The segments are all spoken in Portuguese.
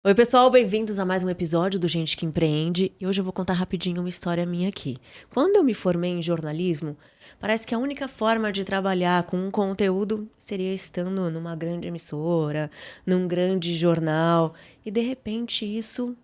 Oi, pessoal, bem-vindos a mais um episódio do Gente que Empreende. E hoje eu vou contar rapidinho uma história minha aqui. Quando eu me formei em jornalismo, parece que a única forma de trabalhar com um conteúdo seria estando numa grande emissora, num grande jornal. E de repente isso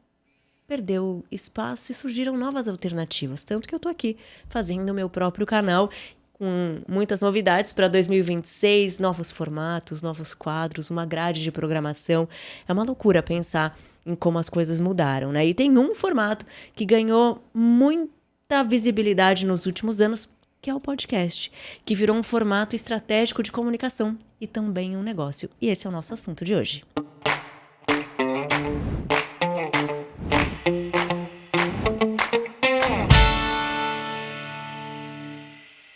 perdeu espaço e surgiram novas alternativas. Tanto que eu tô aqui fazendo o meu próprio canal com muitas novidades para 2026, novos formatos, novos quadros, uma grade de programação. É uma loucura pensar em como as coisas mudaram, né? E tem um formato que ganhou muita visibilidade nos últimos anos, que é o podcast, que virou um formato estratégico de comunicação e também um negócio. E esse é o nosso assunto de hoje.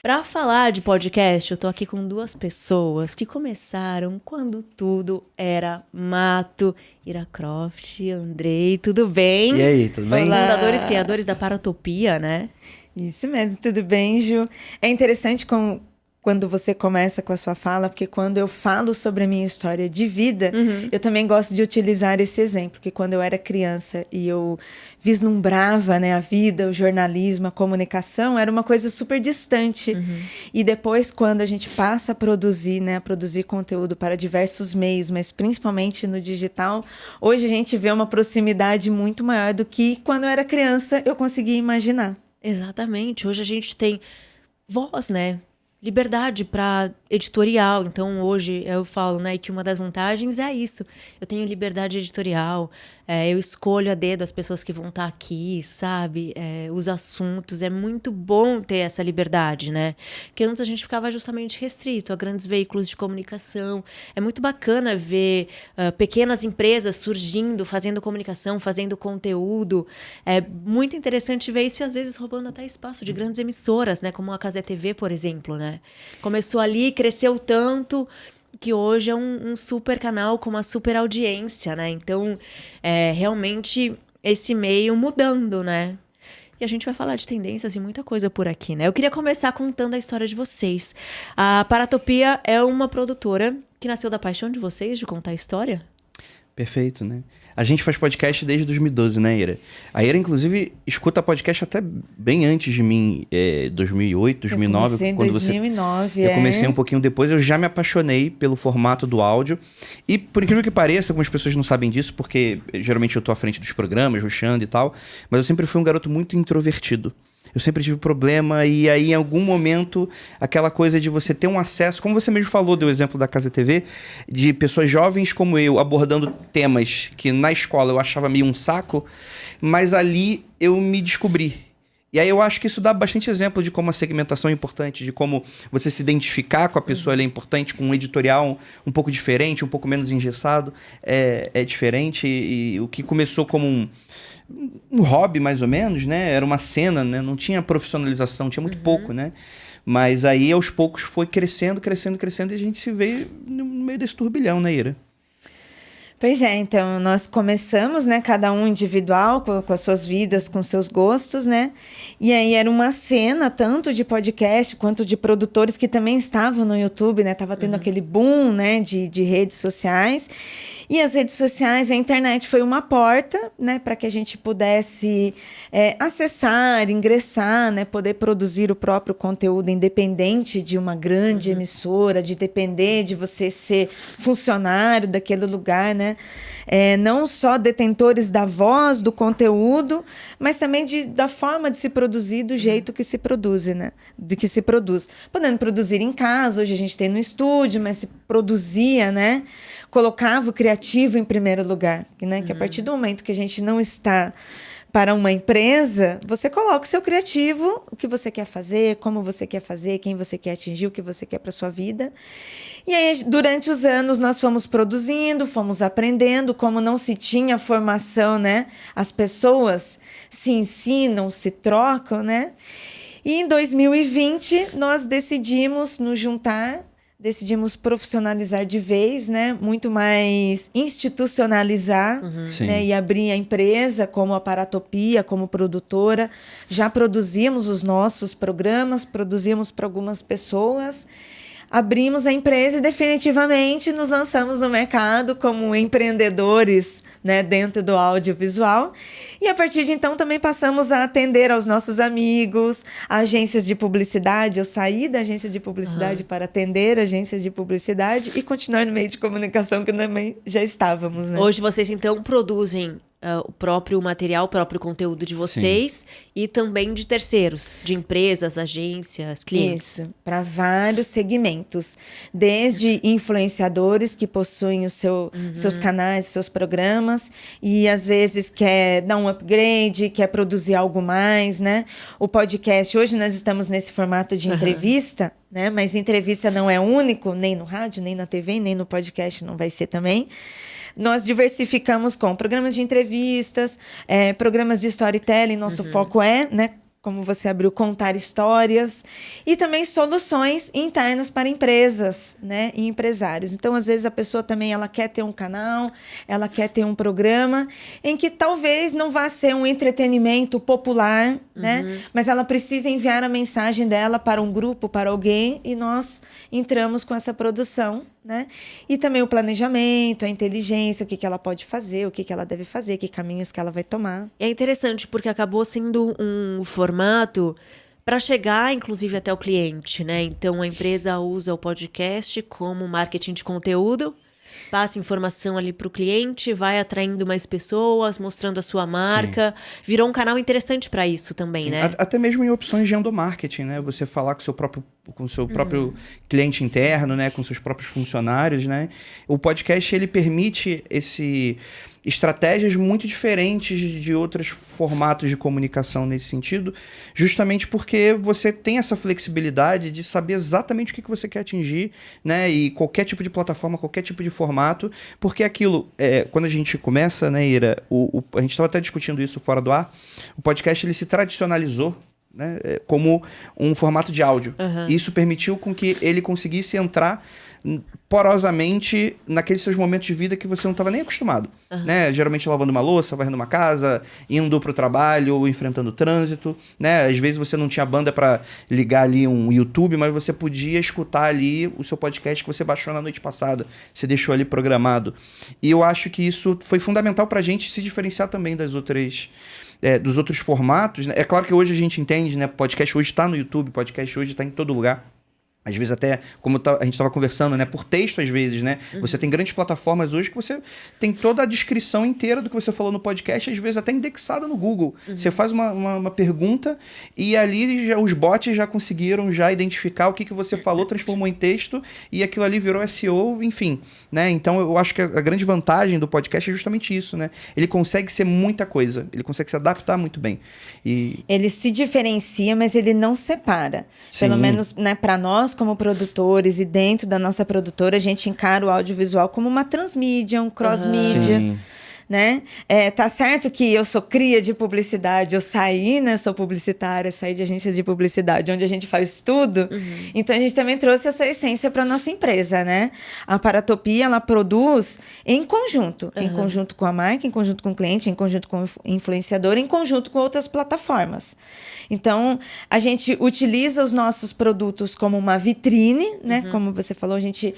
Para falar de podcast, eu tô aqui com duas pessoas que começaram quando tudo era mato. Ira Croft, Andrei, tudo bem? E aí, tudo bem? Olá. Fundadores, criadores da Paratopia, né? Isso mesmo, tudo bem, Ju? É interessante quando você começa com a sua fala, porque quando eu falo sobre a minha história de vida, eu também gosto de utilizar esse exemplo, porque quando eu era criança e eu vislumbrava, né, a vida, o jornalismo, a comunicação, era uma coisa super distante. E depois, quando a gente passa a produzir, né, a produzir conteúdo para diversos meios, mas principalmente no digital, hoje a gente vê uma proximidade muito maior do que quando eu era criança eu conseguia imaginar. Exatamente. Hoje a gente tem voz, né? Liberdade para editorial. Então, hoje eu falo, né, que uma das vantagens é isso. Eu tenho liberdade editorial, eu escolho a dedo as pessoas que vão estar aqui, sabe? Os assuntos. É muito bom ter essa liberdade, né? Porque antes a gente ficava justamente restrito a grandes veículos de comunicação. É muito bacana ver pequenas empresas surgindo, fazendo comunicação, fazendo conteúdo. É muito interessante ver isso e às vezes roubando até espaço de grandes emissoras, né? Como a Cazé TV, por exemplo, né? Começou ali, cresceu tanto que hoje é um super canal com uma super audiência, né? Então, realmente esse meio mudando, né? E a gente vai falar de tendências e muita coisa por aqui, né? Eu queria começar contando a história de vocês. A Paratopia é uma produtora que nasceu da paixão de vocês de contar a história? Perfeito, né? A gente faz podcast desde 2012, né, Ira? A Ira, inclusive, escuta podcast até bem antes de mim, 2008, 2009. Eu comecei em 2009, Eu comecei um pouquinho depois, eu já me apaixonei pelo formato do áudio. E, por incrível que pareça, algumas pessoas não sabem disso, porque geralmente eu tô à frente dos programas, rushando e tal, mas eu sempre fui um garoto muito introvertido. Eu sempre tive problema e aí em algum momento aquela coisa de você ter um acesso, como você mesmo falou, deu o exemplo da Cazé TV, de pessoas jovens como eu abordando temas que na escola eu achava meio um saco, mas ali eu me descobri. E aí eu acho que isso dá bastante exemplo de como a segmentação é importante, de como você se identificar com a pessoa é importante, com um editorial um pouco diferente, um pouco menos engessado, é diferente. E o que começou como um hobby, mais ou menos, né? Era uma cena, né? Não tinha profissionalização, tinha muito pouco, né? Mas aí, aos poucos, foi crescendo, crescendo, crescendo, e a gente se vê no meio desse turbilhão, né, Ira? Pois é, então nós começamos, né, cada um individual, com as suas vidas, com seus gostos, né, e aí era uma cena tanto de podcast quanto de produtores que também estavam no YouTube, né, tava tendo aquele boom, né, de redes sociais, e as redes sociais, a internet foi uma porta, né, para que a gente pudesse acessar, ingressar, né, poder produzir o próprio conteúdo independente de uma grande emissora, de depender de você ser funcionário daquele lugar, né, não só detentores da voz, do conteúdo, mas também da forma de se produzir, do jeito que se produz, né? De que se produz. Podendo produzir em casa, hoje a gente tem no estúdio, mas se produzia, né? Colocava o criativo em primeiro lugar, né? Que a partir do momento que a gente não está para uma empresa, você coloca o seu criativo, o que você quer fazer, como você quer fazer, quem você quer atingir, o que você quer para sua vida. E aí, durante os anos, nós fomos produzindo, fomos aprendendo, como não se tinha formação, né? As pessoas se ensinam, se trocam, né? E em 2020, nós decidimos nos juntar, decidimos profissionalizar de vez, né? Muito mais institucionalizar, né? E abrir a empresa como a Paratopia, como produtora. Já produzíamos os nossos programas, produzíamos para algumas pessoas. abrimos a empresa e definitivamente nos lançamos no mercado como empreendedores, né, dentro do audiovisual. E a partir de então também passamos a atender aos nossos amigos, agências de publicidade. Eu saí da agência de publicidade para atender agências de publicidade e continuar no meio de comunicação que também já estávamos, né? Hoje vocês então produzem o próprio material, o próprio conteúdo de vocês e também de terceiros, de empresas, agências, clientes. Isso, para vários segmentos, desde influenciadores que possuem seus canais, seus programas e às vezes quer dar um upgrade, quer produzir algo mais, né? O podcast, hoje nós estamos nesse formato de entrevista, né? Mas entrevista não é único, nem no rádio, nem na TV, nem no podcast não vai ser também. Nós diversificamos com programas de entrevistas, programas de storytelling. Nosso foco é, né, como você abriu, contar histórias. E também soluções internas para empresas, né, e empresários. Então, às vezes, a pessoa também ela quer ter um canal, ela quer ter um programa em que talvez não vá ser um entretenimento popular, né, mas ela precisa enviar a mensagem dela para um grupo, para alguém, e nós entramos com essa produção, né? E também o planejamento, a inteligência, o que ela pode fazer, o que ela deve fazer, que caminhos que ela vai tomar. É interessante porque acabou sendo um formato para chegar, inclusive, até o cliente, né? Então, a empresa usa o podcast como marketing de conteúdo, passa informação ali para o cliente, vai atraindo mais pessoas, mostrando a sua marca. Virou um canal interessante para isso também, né? Até mesmo em opções de endomarketing, né? Você falar com o seu próprio cliente interno, né? Com seus próprios funcionários, né? O podcast, ele permite estratégias muito diferentes de outros formatos de comunicação nesse sentido, justamente porque você tem essa flexibilidade de saber exatamente o que você quer atingir, né? E qualquer tipo de plataforma, qualquer tipo de formato, porque aquilo, quando a gente começa, né, Ira, a gente estava até discutindo isso fora do ar, o podcast ele se tradicionalizou, né, como um formato de áudio. Isso permitiu com que ele conseguisse entrar porosamente naqueles seus momentos de vida que você não estava nem acostumado, né? Geralmente lavando uma louça, varrendo uma casa, indo pro trabalho ou enfrentando o trânsito, né? Às vezes você não tinha banda para ligar ali um YouTube, mas você podia escutar ali o seu podcast que você baixou na noite passada, você deixou ali programado. E eu acho que isso foi fundamental pra gente se diferenciar também dos outros formatos, né? É claro que hoje a gente entende, né? Podcast hoje está no YouTube, podcast hoje está em todo lugar. Às vezes até, como a gente estava conversando, né? Por texto, às vezes, né? Você tem grandes plataformas hoje que você tem toda a descrição inteira do que você falou no podcast, às vezes até indexada no Google. Você faz uma pergunta e ali os bots já conseguiram já identificar o que você falou, transformou em texto e aquilo ali virou SEO, enfim, né? Então, eu acho que a grande vantagem do podcast é justamente isso, né? Ele consegue ser muita coisa, ele consegue se adaptar muito bem. Ele se diferencia, mas ele não separa. Sim. Pelo menos, né, para nós, como produtores, e dentro da nossa produtora, a gente encara o audiovisual como uma transmídia, um cross-mídia. Né? Tá certo que eu sou cria de publicidade, eu saí, né? Sou publicitária, saí de agência de publicidade, onde a gente faz tudo. Então, a gente também trouxe essa essência para nossa empresa, né? A Paratopia, ela produz em conjunto com a marca, em conjunto com o cliente, em conjunto com o influenciador, em conjunto com outras plataformas. Então, a gente utiliza os nossos produtos como uma vitrine, né? Como você falou, a gente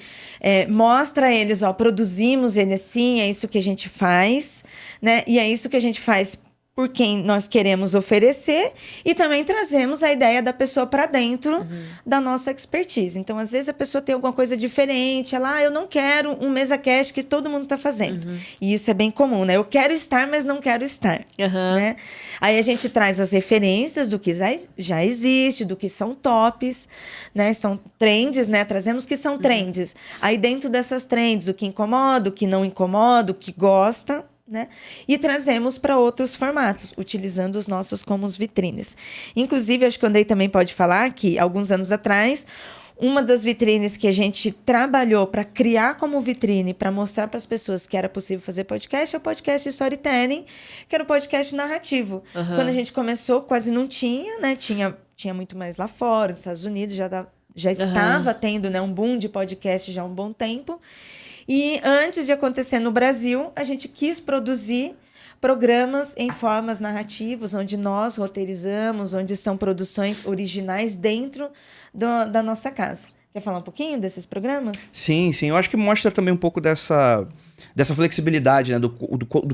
mostra eles, produzimos eles sim, é isso que a gente faz. Né? E é isso que a gente faz por quem nós queremos oferecer e também trazemos a ideia da pessoa para dentro da nossa expertise. Então, às vezes, a pessoa tem alguma coisa diferente, eu não quero um MesaCast que todo mundo está fazendo. E isso é bem comum, né? Eu quero estar, mas não quero estar. Né? Aí a gente traz as referências do que já existe, do que são tops, né? São trends, né? Trazemos que são trends. Aí, dentro dessas trends, o que incomoda, o que não incomoda, o que gosta, né? E trazemos para outros formatos, utilizando os nossos como vitrines. Inclusive, acho que o Andrei também pode falar que, alguns anos atrás, uma das vitrines que a gente trabalhou para criar como vitrine, para mostrar para as pessoas que era possível fazer podcast, é o podcast Storytelling, que era o podcast narrativo. Quando a gente começou, quase não tinha, né? Tinha muito mais lá fora, nos Estados Unidos, já estava tendo, né, um boom de podcast já há um bom tempo. E antes de acontecer no Brasil, a gente quis produzir programas em formas narrativas, onde nós roteirizamos, onde são produções originais dentro da nossa casa. Quer falar um pouquinho desses programas? Sim, sim. Eu acho que mostra também um pouco dessa flexibilidade, né? Do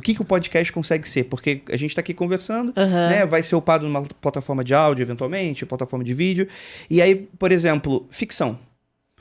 que o podcast consegue ser. Porque a gente está aqui conversando, né? Vai ser upado numa plataforma de áudio, eventualmente, plataforma de vídeo. E aí, por exemplo, ficção.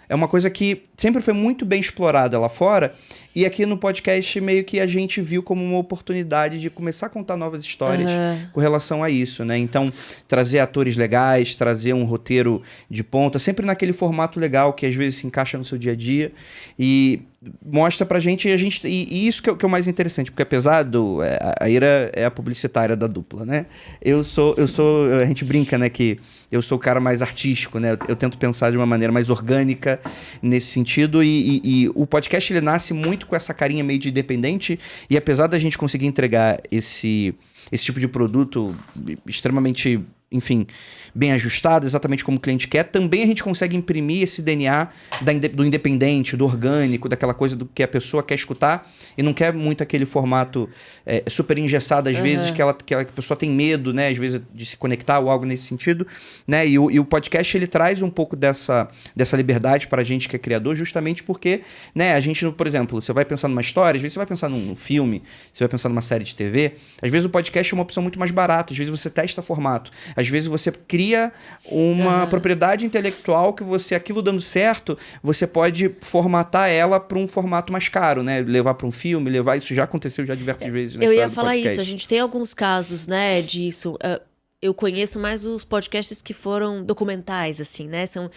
É uma coisa que sempre foi muito bem explorada lá fora. E aqui no podcast meio que a gente viu como uma oportunidade de começar a contar novas histórias com relação a isso, né? Então, trazer atores legais, trazer um roteiro de ponta, sempre naquele formato legal que às vezes se encaixa no seu dia a dia. E mostra pra gente, e isso que é o mais interessante, porque apesar do... a Ira é a publicitária da dupla, né? A gente brinca, né, que eu sou o cara mais artístico, né? Eu tento pensar de uma maneira mais orgânica nesse sentido, e o podcast ele nasce muito com essa carinha meio de independente, e apesar da gente conseguir entregar esse tipo de produto extremamente, enfim, bem ajustado, exatamente como o cliente quer, também a gente consegue imprimir esse DNA do independente, do orgânico, daquela coisa do que a pessoa quer escutar e não quer muito aquele formato super engessado, às vezes, que a pessoa tem medo, né, às vezes, de se conectar ou algo nesse sentido, né, e o podcast, ele traz um pouco dessa liberdade pra gente que é criador, justamente porque, né, a gente, por exemplo, você vai pensar numa história, às vezes você vai pensar num filme, você vai pensar numa série de TV, às vezes o podcast é uma opção muito mais barata, às vezes você testa formato, às vezes você cria uma propriedade intelectual que você, aquilo dando certo, você pode formatar ela para um formato mais caro, né? Levar para um filme, isso já aconteceu já diversas vezes na Eu história ia do falar podcast. isso, a gente tem alguns casos, né, disso. Eu conheço mais os podcasts que foram documentais, assim, né? São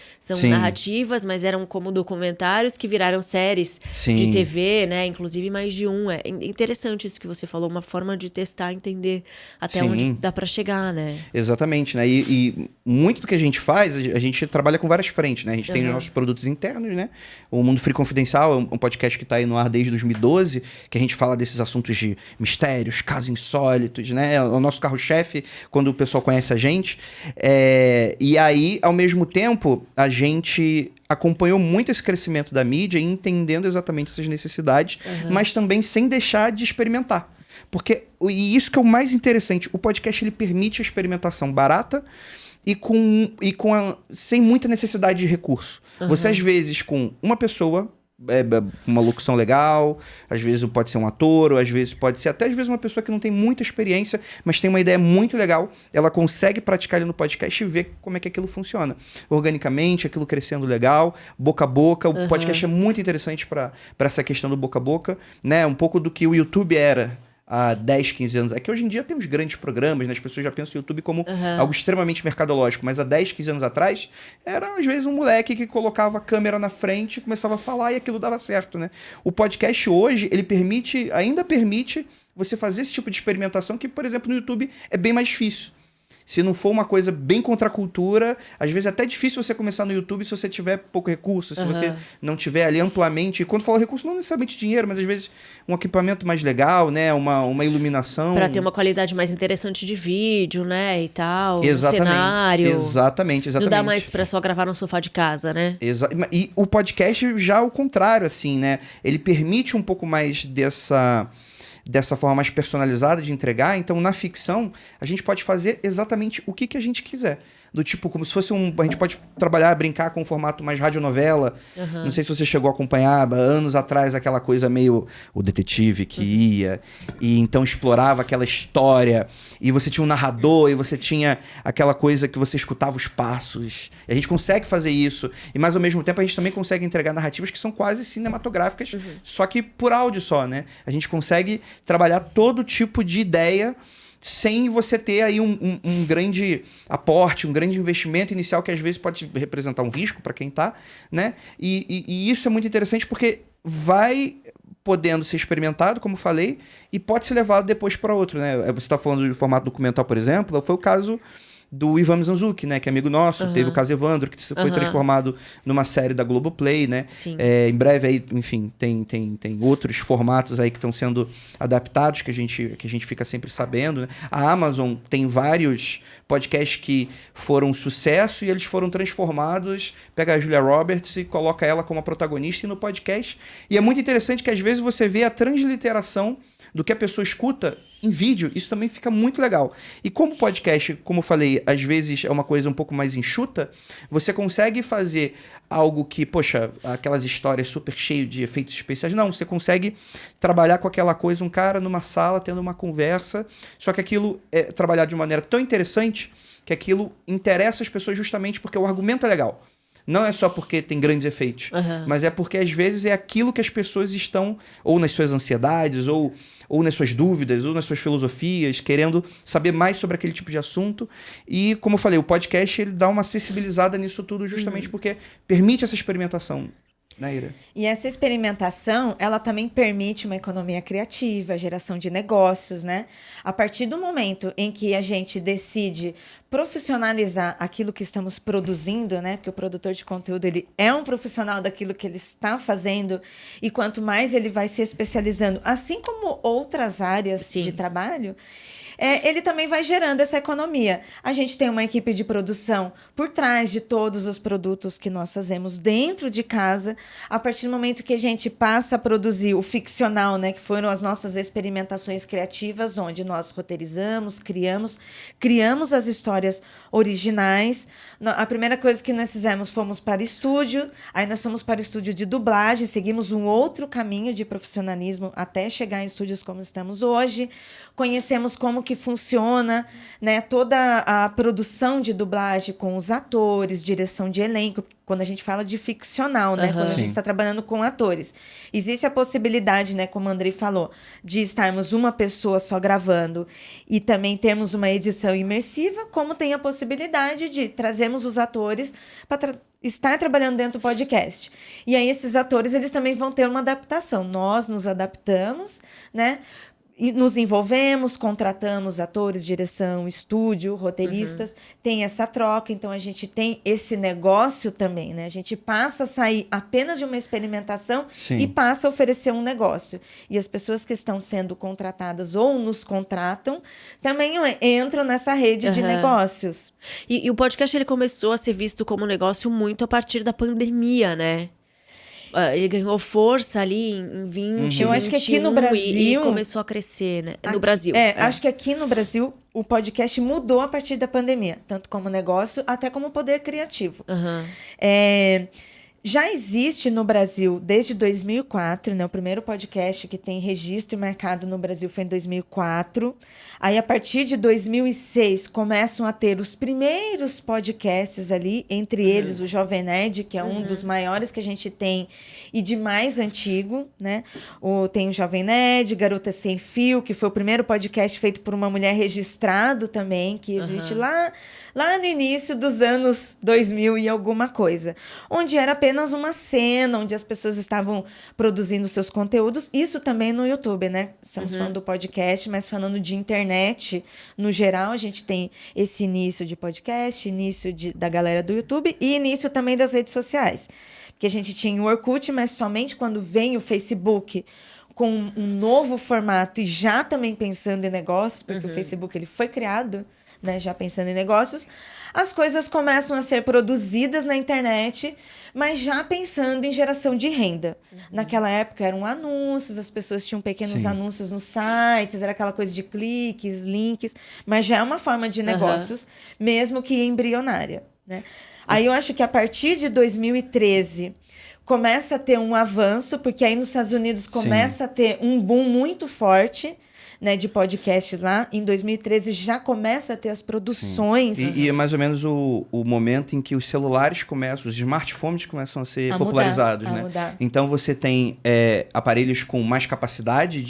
narrativas, mas eram como documentários que viraram séries de TV, né? Inclusive mais de um. É interessante isso que você falou, uma forma de testar, entender até onde dá pra chegar, né? Exatamente, né? E muito do que a gente faz, a gente trabalha com várias frentes, né? A gente tem os nossos produtos internos, né? O Mundo Free Confidencial é um podcast que tá aí no ar desde 2012, que a gente fala desses assuntos de mistérios, casos insólitos, né? O nosso carro-chefe, quando o pessoal conhece a gente. E aí, ao mesmo tempo, a gente acompanhou muito esse crescimento da mídia, entendendo exatamente essas necessidades, mas também sem deixar de experimentar. E isso que é o mais interessante, o podcast ele permite a experimentação barata sem muita necessidade de recurso. Você, às vezes, com uma pessoa, uma locução legal, às vezes pode ser um ator, ou às vezes pode ser até às vezes uma pessoa que não tem muita experiência, mas tem uma ideia muito legal, ela consegue praticar ali no podcast e ver como é que aquilo funciona. Organicamente, aquilo crescendo legal, boca a boca. O podcast é muito interessante para essa questão do boca a boca, né? Um pouco do que o YouTube era há 10, 15 anos. É que hoje em dia tem uns grandes programas, né? As pessoas já pensam o YouTube como algo extremamente mercadológico, mas há 10, 15 anos atrás, era às vezes um moleque que colocava a câmera na frente e começava a falar e aquilo dava certo, né? O podcast hoje, ele ainda permite você fazer esse tipo de experimentação que, por exemplo, no YouTube é bem mais difícil. Se não for uma coisa bem contra a cultura, às vezes é até difícil você começar no YouTube se você tiver pouco recurso, se você não tiver ali amplamente... Quando falo recurso, não necessariamente dinheiro, mas às vezes um equipamento mais legal, né? Uma iluminação... Para ter uma qualidade mais interessante de vídeo, né? E tal, exatamente, cenário. Exatamente. Não dá mais para só gravar no sofá de casa, né? E o podcast já ao contrário, assim, né? Ele permite um pouco mais dessa forma mais personalizada de entregar. Então, na ficção, a gente pode fazer exatamente o que a gente quiser. Do tipo, como se fosse a gente pode brincar com um formato mais radionovela. Não sei se você chegou a acompanhar, anos atrás, aquela coisa meio o detetive que ia, e então explorava aquela história, e você tinha um narrador, e você tinha aquela coisa que você escutava os passos. E a gente consegue fazer isso. E, mas, ao mesmo tempo, a gente também consegue entregar narrativas que são quase cinematográficas, só que por áudio só, né? A gente consegue trabalhar todo tipo de ideia sem você ter aí um grande aporte, um grande investimento inicial que às vezes pode representar um risco para quem tá, né? E isso é muito interessante porque vai podendo ser experimentado, como falei, e pode ser levado depois para outro, né? Você está falando de formato documental, por exemplo, foi o caso do Ivan Mizanzuki, né? Que é amigo nosso. Teve o caso Evandro, que foi transformado numa série da Globoplay, né? Sim. Em breve aí, enfim, tem outros formatos aí que estão sendo adaptados, que a gente fica sempre sabendo, né? A Amazon tem vários podcasts que foram um sucesso e eles foram transformados. Pega a Julia Roberts e coloca ela como a protagonista no podcast. E é muito interessante que às vezes você vê a transliteração do que a pessoa escuta em vídeo, isso também fica muito legal. E como podcast, como eu falei, às vezes é uma coisa um pouco mais enxuta, você consegue fazer algo que, poxa, aquelas histórias super cheias de efeitos especiais. Não, você consegue trabalhar com aquela coisa, um cara numa sala tendo uma conversa, só que aquilo é trabalhado de uma maneira tão interessante que aquilo interessa as pessoas justamente porque o argumento é legal. Não é só porque tem grandes efeitos, mas é porque às vezes é aquilo que as pessoas estão, ou nas suas ansiedades, ou nas suas dúvidas, ou nas suas filosofias, querendo saber mais sobre aquele tipo de assunto. E, como eu falei, o podcast ele dá uma acessibilizada nisso tudo justamente porque permite essa experimentação. Né, Ira? E essa experimentação, ela também permite uma economia criativa, geração de negócios, né? A partir do momento em que a gente decide profissionalizar aquilo que estamos produzindo, né? Porque o produtor de conteúdo, ele é um profissional daquilo que ele está fazendo e quanto mais ele vai se especializando, assim como outras áreas de trabalho, ele também vai gerando essa economia. A gente tem uma equipe de produção por trás de todos os produtos que nós fazemos dentro de casa. A partir do momento que a gente passa a produzir o ficcional, né, que foram as nossas experimentações criativas, onde nós roteirizamos, criamos as histórias originais. A primeira coisa que nós fizemos, fomos para estúdio, aí nós fomos para estúdio de dublagem, seguimos um outro caminho de profissionalismo até chegar em estúdios como estamos hoje. Conhecemos como que funciona, né, toda a produção de dublagem com os atores, direção de elenco, quando a gente fala de ficcional, né, quando a gente está trabalhando com atores. Existe a possibilidade, né, como o Andrei falou, de estarmos uma pessoa só gravando e também temos uma edição imersiva, como tem a possibilidade de trazermos os atores para estar trabalhando dentro do podcast. E aí esses atores, eles também vão ter uma adaptação. Nós nos adaptamos, né, e nos envolvemos, contratamos atores, direção, estúdio, roteiristas, tem essa troca, então a gente tem esse negócio também, né? A gente passa a sair apenas de uma experimentação e passa a oferecer um negócio. E as pessoas que estão sendo contratadas ou nos contratam também entram nessa rede de negócios. E o podcast ele começou a ser visto como um negócio muito a partir da pandemia, né? Ele ganhou força ali em 20, Eu acho que aqui no Brasil e começou a crescer, né? No Brasil. Acho que aqui no Brasil o podcast mudou a partir da pandemia, tanto como negócio, até como poder criativo. Já existe no Brasil desde 2004, né? O primeiro podcast que tem registro marcado no Brasil foi em 2004. Aí, a partir de 2006, começam a ter os primeiros podcasts ali, entre eles o Jovem Nerd, que é um dos maiores que a gente tem e de mais antigo, né? Tem o Jovem Nerd, Garota Sem Fio, que foi o primeiro podcast feito por uma mulher registrado também, que existe lá no início dos anos 2000 e alguma coisa, onde era apenas uma cena, onde as pessoas estavam produzindo seus conteúdos, isso também no YouTube, né? Estamos falando do podcast, mas falando de internet, no geral, a gente tem esse início de podcast, início da galera do YouTube e início também das redes sociais, porque a gente tinha o Orkut, mas somente quando vem o Facebook com um novo formato e já também pensando em negócios, porque o Facebook ele foi criado, né, já pensando em negócios, as coisas começam a ser produzidas na internet, mas já pensando em geração de renda. Naquela época eram anúncios, as pessoas tinham pequenos anúncios nos sites, era aquela coisa de cliques, links, mas já é uma forma de negócios, mesmo que embrionária, né? Aí eu acho que a partir de 2013 começa a ter um avanço, porque aí nos Estados Unidos começa a ter um boom muito forte, né, de podcast lá. Em 2013 já começa a ter as produções. E é mais ou menos o momento em que os celulares começam, os smartphones começam a ser popularizados, né? Mudar. Então você tem aparelhos com mais capacidade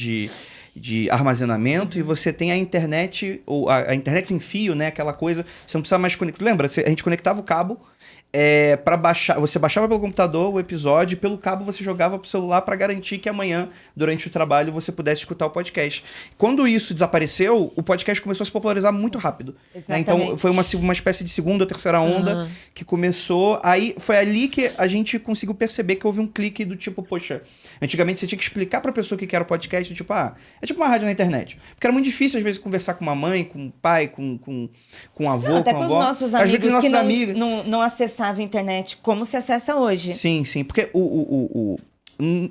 de armazenamento e você tem a internet, ou a internet sem fio, né? Aquela coisa, você não precisa mais conectar. Lembra? A gente conectava o cabo para baixar, você baixava pelo computador o episódio e pelo cabo você jogava pro celular para garantir que amanhã, durante o trabalho, você pudesse escutar o podcast. Quando isso desapareceu, o podcast começou a se popularizar muito rápido. Né? Então foi uma espécie de segunda ou terceira onda que começou. Aí foi ali que a gente conseguiu perceber que houve um clique do tipo, poxa, antigamente você tinha que explicar pra pessoa o que era o podcast, tipo, é tipo uma rádio na internet. Porque era muito difícil, às vezes, conversar com uma mãe, com um pai, com um avô, até com uma com os avó. nossos amigos que não acessavam a internet como se acessa hoje. Sim, sim. Porque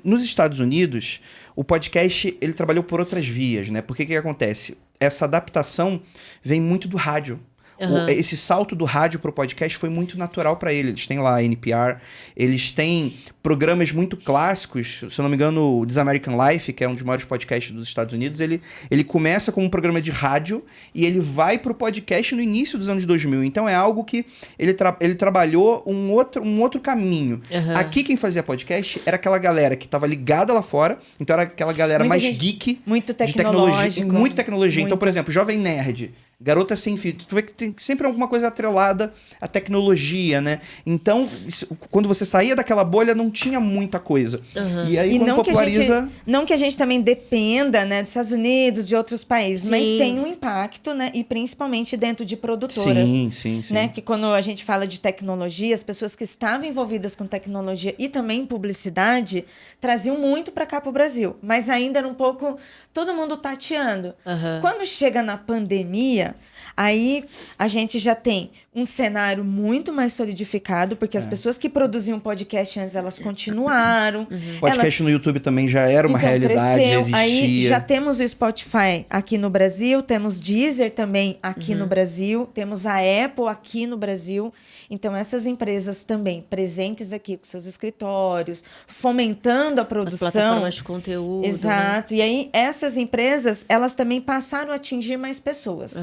nos Estados Unidos, o podcast, ele trabalhou por outras vias, né? Porque que acontece? Essa adaptação vem muito do rádio. Esse salto do rádio pro podcast foi muito natural para ele. Eles têm lá a NPR, eles têm programas muito clássicos. Se eu não me engano, o This American Life, que é um dos maiores podcasts dos Estados Unidos, ele começa com um programa de rádio e ele vai pro podcast no início dos anos 2000. Então é algo que ele trabalhou um outro caminho. Aqui quem fazia podcast era aquela galera que estava ligada lá fora, então era aquela galera mais geek, muito de tecnologia, muita tecnologia. Muito. Então, por exemplo, Jovem Nerd, Garota Sem Filtro. Tu vê que tem sempre alguma coisa atrelada à tecnologia, né? Então, quando você saía daquela bolha, não tinha muita coisa. E aí, quando populariza... Não que a gente também dependa, né, dos Estados Unidos, de outros países, mas tem um impacto, né? E principalmente dentro de produtoras. Sim. Né? Que quando a gente fala de tecnologia, as pessoas que estavam envolvidas com tecnologia e também publicidade traziam muito para cá, para o Brasil. Mas ainda era um pouco... Todo mundo tateando. Quando chega na pandemia... Aí a gente já tem um cenário muito mais solidificado, porque as pessoas que produziam podcast antes, elas continuaram. Podcast no YouTube também já era uma realidade, cresceu. existia. Aí já temos o Spotify aqui no Brasil, temos Deezer também aqui no Brasil, temos a Apple aqui no Brasil. Então essas empresas também presentes aqui com seus escritórios, fomentando a produção. As plataformas de conteúdo. Exato. Né? E aí essas empresas, elas também passaram a atingir mais pessoas.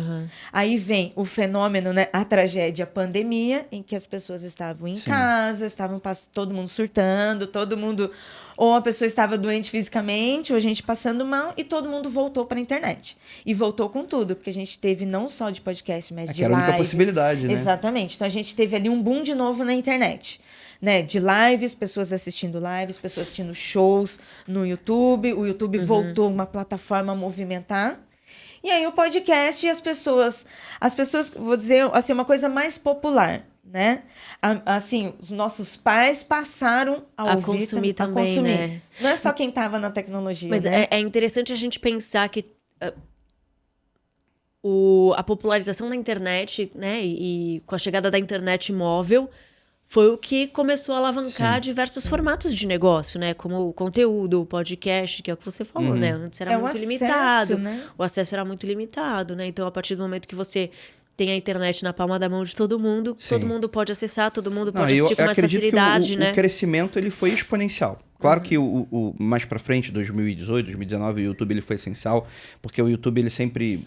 Aí vem o fenômeno, né, a tragédia, a pandemia, em que as pessoas estavam em casa, estavam todo mundo surtando, todo mundo... Ou a pessoa estava doente fisicamente, ou a gente passando mal, e todo mundo voltou para a internet. E voltou com tudo, porque a gente teve não só de podcast, mas de live. Era a única possibilidade, né? Exatamente. Então a gente teve ali um boom de novo na internet. Né, de lives, pessoas assistindo lives, pessoas assistindo shows no YouTube. O YouTube voltou uma plataforma a movimentar. E aí o podcast e as pessoas, vou dizer assim, uma coisa mais popular, né? Assim, os nossos pais passaram a ouvir, consumir também, né? Não é só quem estava na tecnologia, mas né? é interessante a gente pensar que a popularização da internet, né, e com a chegada da internet móvel, foi o que começou a alavancar diversos formatos de negócio, né? Como o conteúdo, o podcast, que é o que você falou, né? Antes era muito limitado. Né? O acesso era muito limitado, né? Então, a partir do momento que você tem a internet na palma da mão de todo mundo pode acessar, todo mundo pode assistir com mais facilidade, né? O crescimento, ele foi exponencial. Claro que o mais pra frente, 2018, 2019, o YouTube ele foi essencial, porque o YouTube ele sempre...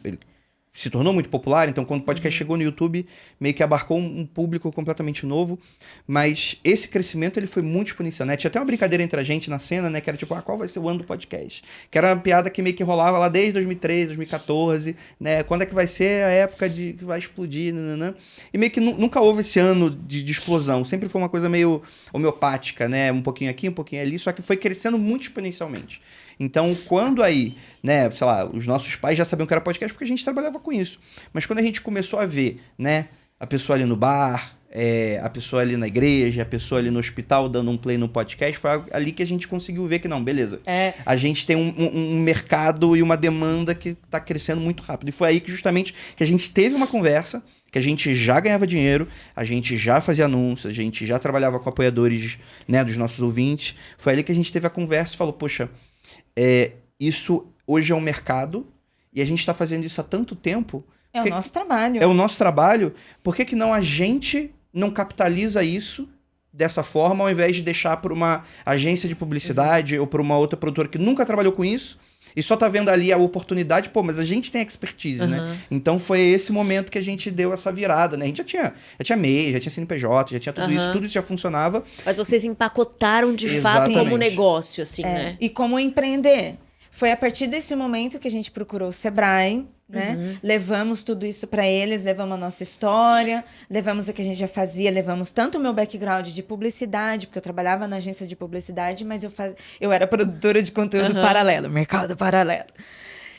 se tornou muito popular, então quando o podcast chegou no YouTube, meio que abarcou um público completamente novo, mas esse crescimento ele foi muito exponencial, né? Tinha até uma brincadeira entre a gente na cena, né? Que era tipo, qual vai ser o ano do podcast? Que era uma piada que meio que rolava lá desde 2013, 2014, né? Quando é que vai ser a época que vai explodir, nananã? E meio que nunca houve esse ano de explosão, sempre foi uma coisa meio homeopática, né? Um pouquinho aqui, um pouquinho ali, só que foi crescendo muito exponencialmente. Então, quando aí, né, sei lá, os nossos pais já sabiam que era podcast porque a gente trabalhava com isso. Mas quando a gente começou a ver, né, a pessoa ali no bar, a pessoa ali na igreja, a pessoa ali no hospital dando um play no podcast, foi ali que a gente conseguiu ver que não, beleza. A gente tem um mercado e uma demanda que está crescendo muito rápido. E foi aí que justamente que a gente teve uma conversa, que a gente já ganhava dinheiro, a gente já fazia anúncios, a gente já trabalhava com apoiadores, né, dos nossos ouvintes. Foi ali que a gente teve a conversa e falou, poxa, isso hoje é um mercado e a gente está fazendo isso há tanto tempo. É o nosso trabalho. É o nosso trabalho. Por que não a gente não capitaliza isso dessa forma, ao invés de deixar para uma agência de publicidade ou para uma outra produtora que nunca trabalhou com isso e só tá vendo ali a oportunidade, pô, mas a gente tem expertise, né? Então foi esse momento que a gente deu essa virada, né? A gente já tinha MEI, já tinha CNPJ, já tinha tudo isso já funcionava. Mas vocês empacotaram de fato como negócio, assim, né? E como empreender. Foi a partir desse momento que a gente procurou o Sebrae, né? Levamos tudo isso para eles, levamos a nossa história, levamos o que a gente já fazia, levamos tanto o meu background de publicidade, porque eu trabalhava na agência de publicidade, mas eu era produtora de conteúdo paralelo, mercado paralelo.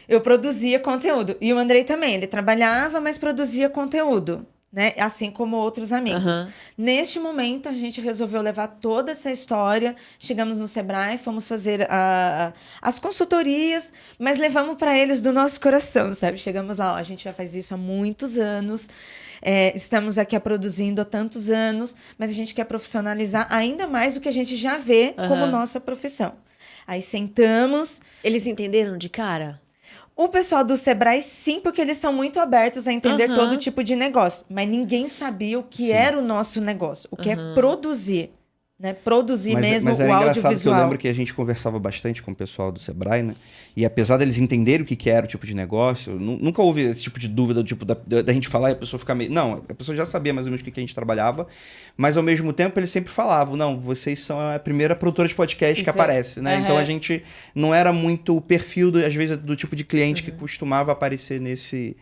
Eu produzia conteúdo. E o Andrei também, ele trabalhava, mas produzia conteúdo. né? Assim como outros amigos. Neste momento, a gente resolveu levar toda essa história. Chegamos no Sebrae, fomos fazer as consultorias, mas levamos para eles do nosso coração, sabe? Chegamos lá, ó, a gente já faz isso há muitos anos, estamos aqui produzindo há tantos anos, mas a gente quer profissionalizar ainda mais o que a gente já vê como nossa profissão. Aí sentamos. Eles entenderam de cara? O pessoal do Sebrae, sim, porque eles são muito abertos a entender todo tipo de negócio. Mas ninguém sabia o que era o nosso negócio, o que é produzir. Né? Produzir mesmo mas era o engraçado audiovisual. que eu lembro que a gente conversava bastante com o pessoal do Sebrae, né? E apesar deles entenderem o que era o tipo de negócio, nunca houve esse tipo de dúvida, tipo, da gente falar e a pessoa ficar meio... Não, a pessoa já sabia mais ou menos o que a gente trabalhava, mas ao mesmo tempo eles sempre falavam, não, vocês são a primeira produtora de podcast que aparece, né? Então a gente não era muito o perfil, às vezes, do tipo de cliente que costumava aparecer nesse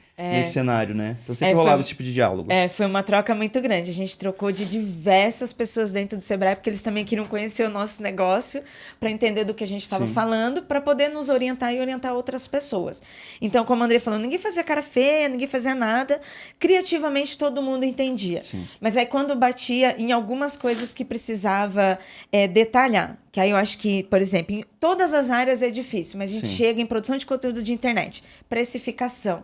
cenário, né? Então sempre rolava esse tipo de diálogo. Foi uma troca muito grande. A gente trocou de diversas pessoas dentro do Sebrae, porque eles também queriam conhecer o nosso negócio, para entender do que a gente estava falando, para poder nos orientar e orientar outras pessoas. Então, como o André falou, ninguém fazia cara feia, ninguém fazia nada. Criativamente, todo mundo entendia. Sim. Mas aí, quando batia em algumas coisas que precisava detalhar, que aí eu acho que, por exemplo, em todas as áreas é difícil, mas a gente chega em produção de conteúdo de internet, precificação.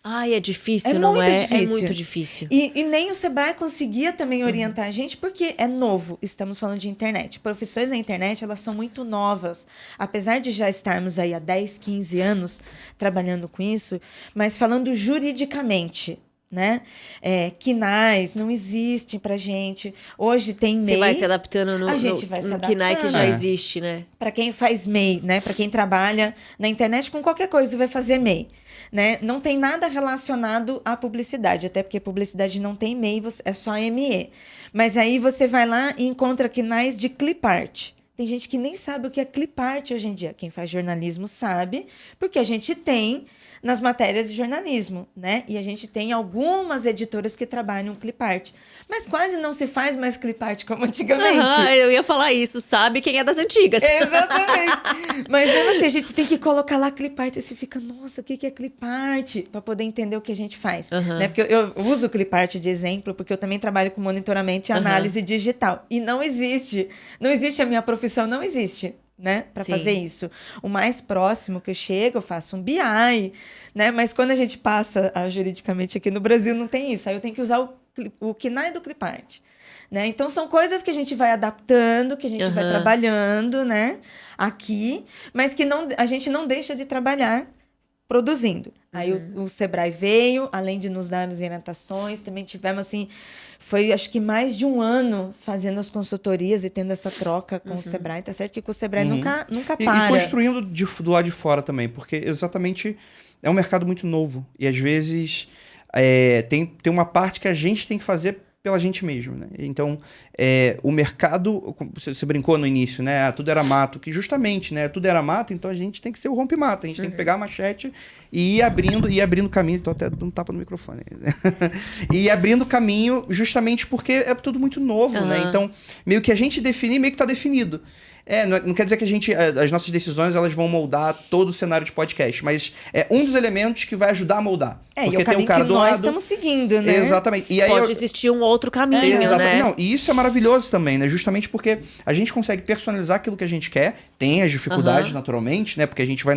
Ai, é difícil, não é? É muito difícil. E nem o Sebrae conseguia também orientar a gente, porque é novo. Estamos falando de internet. Profissões na internet, elas são muito novas. Apesar de já estarmos aí há 10, 15 anos trabalhando com isso, mas falando juridicamente, né? KNAIs não existem pra gente. Hoje tem MEIs. Você vai se adaptando no KNAI que já existe, né? Para quem faz MEI, né? Para quem trabalha na internet com qualquer coisa, vai fazer MEI. Né? Não tem nada relacionado à publicidade, até porque publicidade não tem MEI, é só ME. Mas aí você vai lá e encontra KNAIs de clipart. Tem gente que nem sabe o que é clipart hoje em dia. Quem faz jornalismo sabe, porque a gente tem nas matérias de jornalismo, né? E a gente tem algumas editoras que trabalham clipart. Mas quase não se faz mais clipart como antigamente. Eu ia falar isso, sabe quem é das antigas. Exatamente. Mas mesmo assim, a gente tem que colocar lá clipart. E você fica, nossa, o que é clipart? Para poder entender o que a gente faz. Né? Porque eu uso o clipart de exemplo, porque eu também trabalho com monitoramento e análise digital. E não existe. Não existe a minha profissão, não existe. Né, para fazer isso. O mais próximo que eu chego, eu faço um BI, né? Mas quando a gente passa juridicamente aqui no Brasil, não tem isso. Aí eu tenho que usar o KNAI do clipart. Né? Então, são coisas que a gente vai adaptando, que a gente vai trabalhando, né? Aqui, mas que a gente não deixa de trabalhar produzindo. Aí o Sebrae veio, além de nos dar as orientações, também tivemos, assim, foi acho que mais de um ano fazendo as consultorias e tendo essa troca com o Sebrae. Tá certo que com o Sebrae nunca para. E construindo do lado de fora também, porque exatamente é um mercado muito novo. E às vezes tem uma parte que a gente tem que fazer pela gente mesmo, né? Então, o mercado, você brincou no início, né? Tudo era mato, que justamente, né? Tudo era mato, então a gente tem que ser o rompe-mato, a gente tem que pegar a machete e ir abrindo caminho, tô até dando tapa no microfone. E ir abrindo caminho justamente porque é tudo muito novo, né? Então, meio que a gente definir, meio que tá definido. Não quer dizer que as nossas decisões elas vão moldar todo o cenário de podcast, mas é um dos elementos que vai ajudar a moldar. Porque e o caminho tem um cara que nós estamos seguindo, né? Exatamente. E aí pode existir um outro caminho, né? Não, e isso é maravilhoso também, né? Justamente porque a gente consegue personalizar aquilo que a gente quer, tem as dificuldades naturalmente, né? Porque a gente vai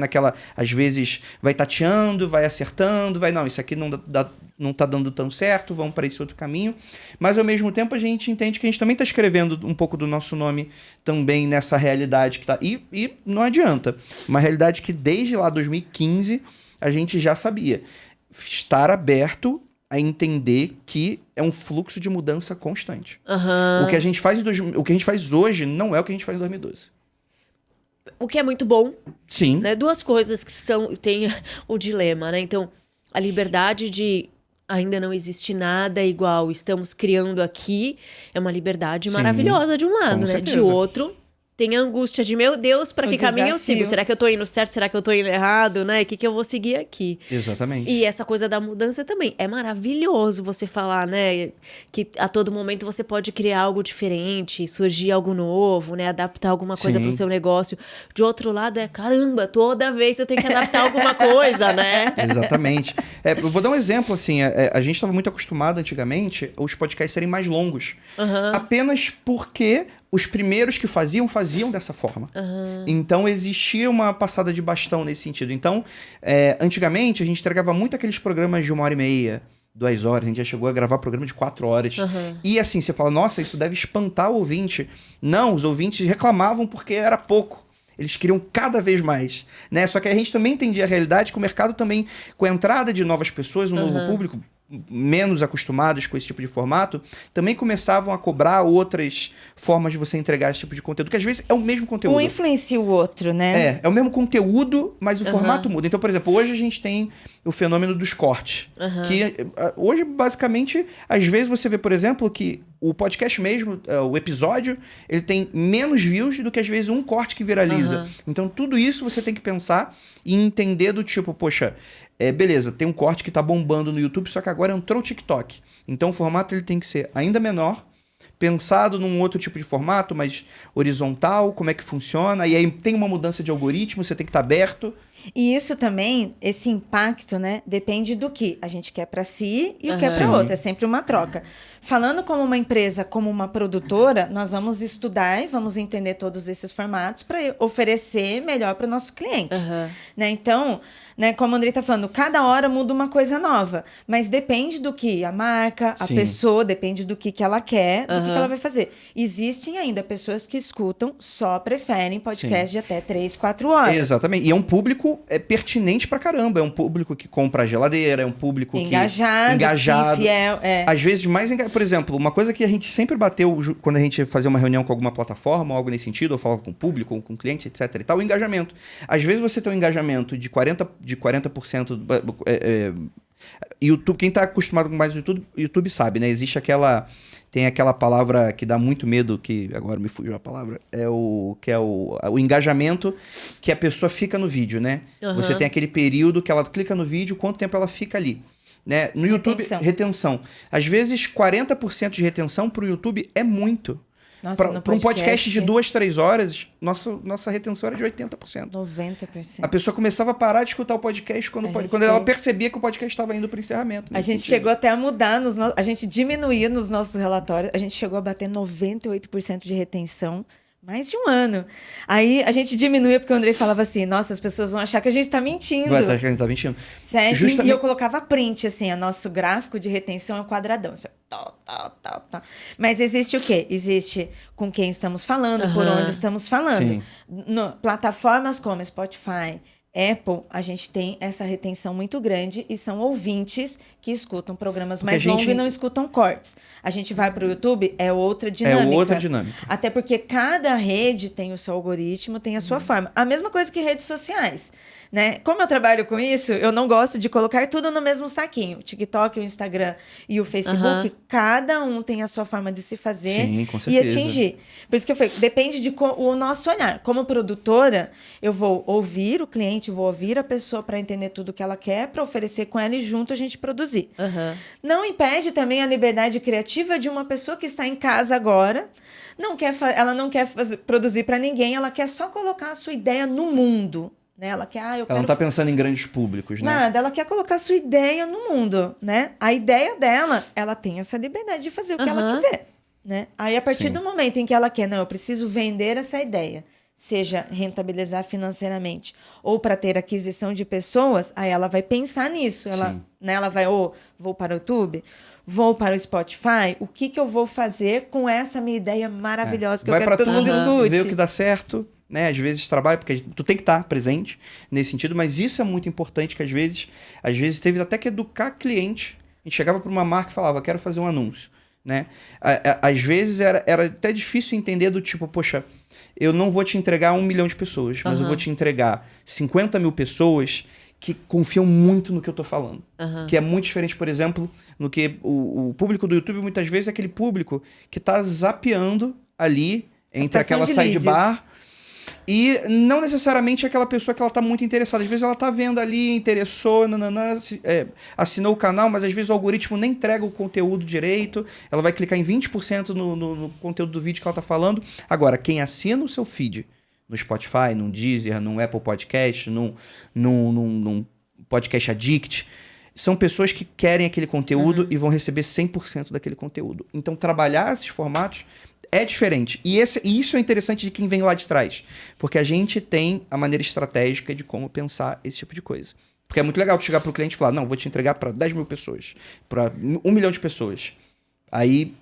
às vezes vai tateando, vai acertando, não, isso aqui não tá dando tão certo, vamos para esse outro caminho. Mas, ao mesmo tempo, a gente entende que a gente também está escrevendo um pouco do nosso nome também nessa realidade que tá... E não adianta. Uma realidade que desde lá 2015 a gente já sabia. Estar aberto a entender que é um fluxo de mudança constante. O que a gente faz hoje não é o que a gente faz em 2012. O que é muito bom. Sim. Né? Duas coisas que tem o dilema, né? Então, a liberdade de ainda não existe nada igual, estamos criando aqui, é uma liberdade maravilhosa de um lado, né? certeza. De outro, tem a angústia de, meu Deus, pra que caminho eu sigo? Será que eu tô indo certo? Será que eu tô indo errado, né? O que eu vou seguir aqui? Exatamente. E essa coisa da mudança também. É maravilhoso você falar, né? Que a todo momento você pode criar algo diferente, surgir algo novo, né? Adaptar alguma coisa pro seu negócio. De outro lado caramba, toda vez eu tenho que adaptar alguma coisa, né? Exatamente. Eu vou dar um exemplo, assim. A gente estava muito acostumado antigamente os podcasts serem mais longos. Apenas porque os primeiros que faziam dessa forma. Então, existia uma passada de bastão nesse sentido. Então, antigamente, a gente entregava muito aqueles programas de 1h30, 2 horas. A gente já chegou a gravar programa de 4 horas. E assim, você fala, nossa, isso deve espantar o ouvinte. Não, os ouvintes reclamavam porque era pouco. Eles queriam cada vez mais, né? Só que a gente também entendia a realidade que o mercado também, com a entrada de novas pessoas, um novo público, menos acostumados com esse tipo de formato, também começavam a cobrar outras formas de você entregar esse tipo de conteúdo, que às vezes é o mesmo conteúdo. Um influencia o outro, né? É o mesmo conteúdo, mas o formato muda. Então, por exemplo, hoje a gente tem o fenômeno dos cortes, que hoje, basicamente, às vezes você vê, por exemplo, que o podcast mesmo, o episódio, ele tem menos views do que, às vezes, um corte que viraliza. Então, tudo isso você tem que pensar e entender do tipo, poxa, beleza, tem um corte que tá bombando no YouTube, só que agora entrou o TikTok. Então, o formato ele tem que ser ainda menor, pensado num outro tipo de formato, mais horizontal, como é que funciona. E aí tem uma mudança de algoritmo, você tem que estar aberto. E isso também, esse impacto, né, depende do que a gente quer para si e o que é para outra. É sempre uma troca. Falando como uma empresa, como uma produtora, nós vamos estudar e vamos entender todos esses formatos para oferecer melhor para o nosso cliente. Né? Então, né, como o Andrei está falando, cada hora muda uma coisa nova. Mas depende do que a marca, a pessoa, depende do que ela quer, do que ela vai fazer. Existem ainda pessoas que escutam, só preferem podcast de até 3, 4 horas. Exatamente. E é um público pertinente pra caramba. É um público que compra a geladeira, é um público engajado, engajado. Sim, fiel. Às vezes mais engajado. Por exemplo, uma coisa que a gente sempre bateu quando a gente fazia uma reunião com alguma plataforma, ou algo nesse sentido, ou falava com o público, ou com o cliente, etc. e tal, o engajamento. Às vezes você tem um engajamento de 40%. YouTube, quem tá acostumado com mais do YouTube sabe, né? Tem aquela palavra que dá muito medo, que agora me fugiu a palavra, que é o engajamento que a pessoa fica no vídeo, né? Você tem aquele período que ela clica no vídeo, quanto tempo ela fica ali. Né? No YouTube, retenção. Às vezes, 40% de retenção pro YouTube é muito. Para um podcast de 2, 3 horas, nossa retenção era de 80%. 90%. A pessoa começava a parar de escutar o podcast quando ela percebia que o podcast estava indo para o encerramento. A gente chegou até a mudar, a gente diminuía nos nossos relatórios, a gente chegou a bater 98% de retenção. Mais de um ano. Aí a gente diminuía porque o Andrei falava assim, nossa, as pessoas vão achar que a gente tá mentindo. Vai achar que a gente tá mentindo. Sério? Justamente... E eu colocava print, assim, o nosso gráfico de retenção é um quadradão. Assim, tá. Mas existe o quê? Existe com quem estamos falando, por onde estamos falando. Plataformas como Spotify, Apple, a gente tem essa retenção muito grande e são ouvintes que escutam programas mais longos e não escutam cortes. A gente vai para o YouTube, é outra dinâmica. Até porque cada rede tem o seu algoritmo, tem a sua forma. A mesma coisa que redes sociais, né? Como eu trabalho com isso, eu não gosto de colocar tudo no mesmo saquinho. O TikTok, o Instagram e o Facebook, cada um tem a sua forma de se fazer e atingir. Por isso que eu falei, depende o nosso olhar. Como produtora, eu vou ouvir o cliente, vou ouvir a pessoa para entender tudo que ela quer, para oferecer com ela e junto a gente produzir. Não impede também a liberdade criativa de uma pessoa que está em casa agora, ela não quer produzir para ninguém, ela quer só colocar a sua ideia no mundo. Né? Ela não está pensando em grandes públicos, né? Nada, ela quer colocar a sua ideia no mundo, né? A ideia dela, ela tem essa liberdade de fazer o que ela quiser, né? Aí, a partir do momento em que ela quer, eu preciso vender essa ideia, seja rentabilizar financeiramente ou para ter aquisição de pessoas, aí ela vai pensar nisso. Ela vai, vou para o YouTube, vou para o Spotify, o que eu vou fazer com essa minha ideia maravilhosa que eu quero que todo mundo escute? Ver o que dá certo. Né? Às vezes trabalho, porque tu tem que estar presente nesse sentido, mas isso é muito importante, que às vezes teve até que educar cliente. A gente chegava para uma marca e falava, quero fazer um anúncio. Né? Às vezes era até difícil entender do tipo, poxa, eu não vou te entregar 1 milhão de pessoas, mas eu vou te entregar 50 mil pessoas que confiam muito no que eu tô falando. Que é muito diferente, por exemplo, no que o público do YouTube muitas vezes é aquele público que tá zapeando ali entre aquela sidebar E não necessariamente aquela pessoa que ela tá muito interessada. Às vezes ela tá vendo ali, interessou, assinou o canal, mas às vezes o algoritmo nem entrega o conteúdo direito. Ela vai clicar em 20% no conteúdo do vídeo que ela tá falando. Agora, quem assina o seu feed no Spotify, num Deezer, num Apple Podcast, num Podcast Addict, são pessoas que querem aquele conteúdo e vão receber 100% daquele conteúdo. Então, trabalhar esses formatos é diferente. E isso é interessante de quem vem lá de trás. Porque a gente tem a maneira estratégica de como pensar esse tipo de coisa. Porque é muito legal tu chegar pro cliente e falar, não, vou te entregar para 10 mil pessoas, para 1 milhão de pessoas. Aí,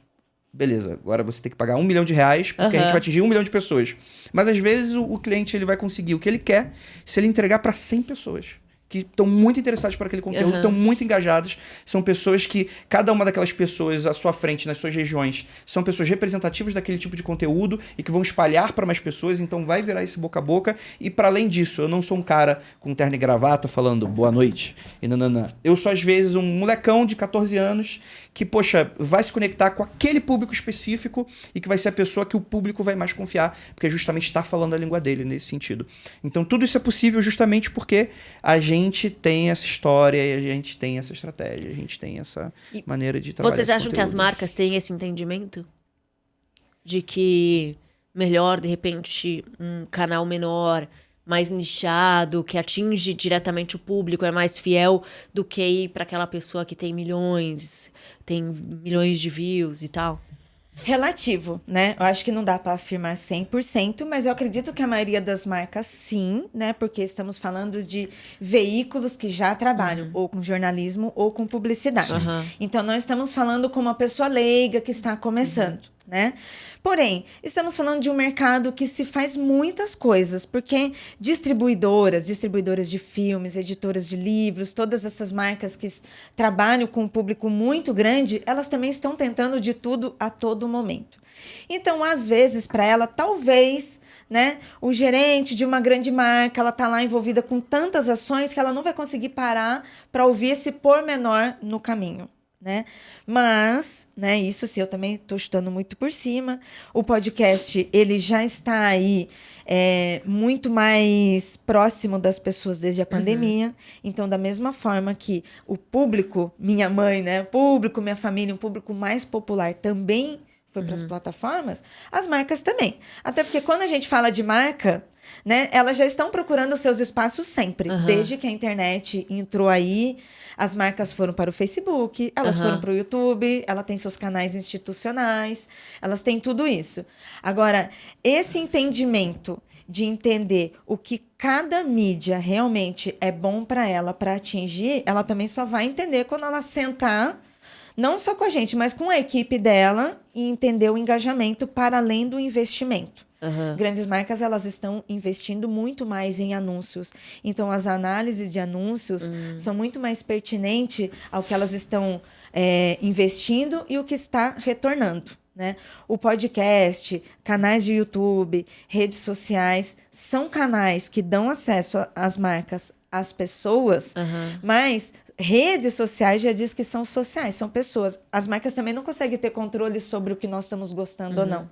beleza, agora você tem que pagar R$1 milhão, porque a gente vai atingir 1 milhão de pessoas. Mas às vezes o cliente ele vai conseguir o que ele quer se ele entregar para 100 pessoas. Que estão muito interessados por aquele conteúdo, estão muito engajados. São pessoas que, cada uma daquelas pessoas à sua frente, nas suas regiões, são pessoas representativas daquele tipo de conteúdo e que vão espalhar para mais pessoas, então vai virar esse boca a boca. E para além disso, eu não sou um cara com terno e gravata falando boa noite e nananã. Eu sou, às vezes, um molecão de 14 anos que, poxa, vai se conectar com aquele público específico e que vai ser a pessoa que o público vai mais confiar, porque justamente está falando a língua dele nesse sentido. Então tudo isso é possível justamente porque a gente tem essa história e a gente tem essa estratégia, a gente tem essa maneira de trabalhar. Vocês acham que as marcas têm esse entendimento? De que melhor, de repente, um canal menor, mais nichado, que atinge diretamente o público, é mais fiel do que ir para aquela pessoa que tem milhões de views e tal? Relativo, né? Eu acho que não dá para afirmar 100%, mas eu acredito que a maioria das marcas sim, né? Porque estamos falando de veículos que já trabalham ou com jornalismo ou com publicidade. Então, nós estamos falando com uma pessoa leiga que está começando, né? Porém, estamos falando de um mercado que se faz muitas coisas, porque distribuidoras de filmes, editoras de livros, todas essas marcas que trabalham com um público muito grande, elas também estão tentando de tudo a todo momento. Então, às vezes, para ela, talvez, né, o gerente de uma grande marca, ela está lá envolvida com tantas ações que ela não vai conseguir parar para ouvir esse pormenor no caminho. Né? Mas, né, isso sim, eu também estou chutando muito por cima. O podcast, ele já está aí muito mais próximo das pessoas desde a pandemia. Então, da mesma forma que o público, minha mãe, né, público, minha família, um público mais popular também foi para as plataformas, as marcas também. Até porque quando a gente fala de marca, né, elas já estão procurando seus espaços sempre. Desde que a internet entrou aí, as marcas foram para o Facebook, elas foram para o YouTube, ela tem seus canais institucionais, elas têm tudo isso. Agora, esse entendimento de entender o que cada mídia realmente é bom para ela, para atingir, ela também só vai entender quando ela sentar, não só com a gente, mas com a equipe dela, e entender o engajamento para além do investimento. Grandes marcas, elas estão investindo muito mais em anúncios. Então, as análises de anúncios são muito mais pertinentes ao que elas estão investindo e o que está retornando. Né? O podcast, canais de YouTube, redes sociais, são canais que dão acesso às marcas, às pessoas, mas redes sociais já diz que são sociais, são pessoas. As marcas também não conseguem ter controle sobre o que nós estamos gostando ou não.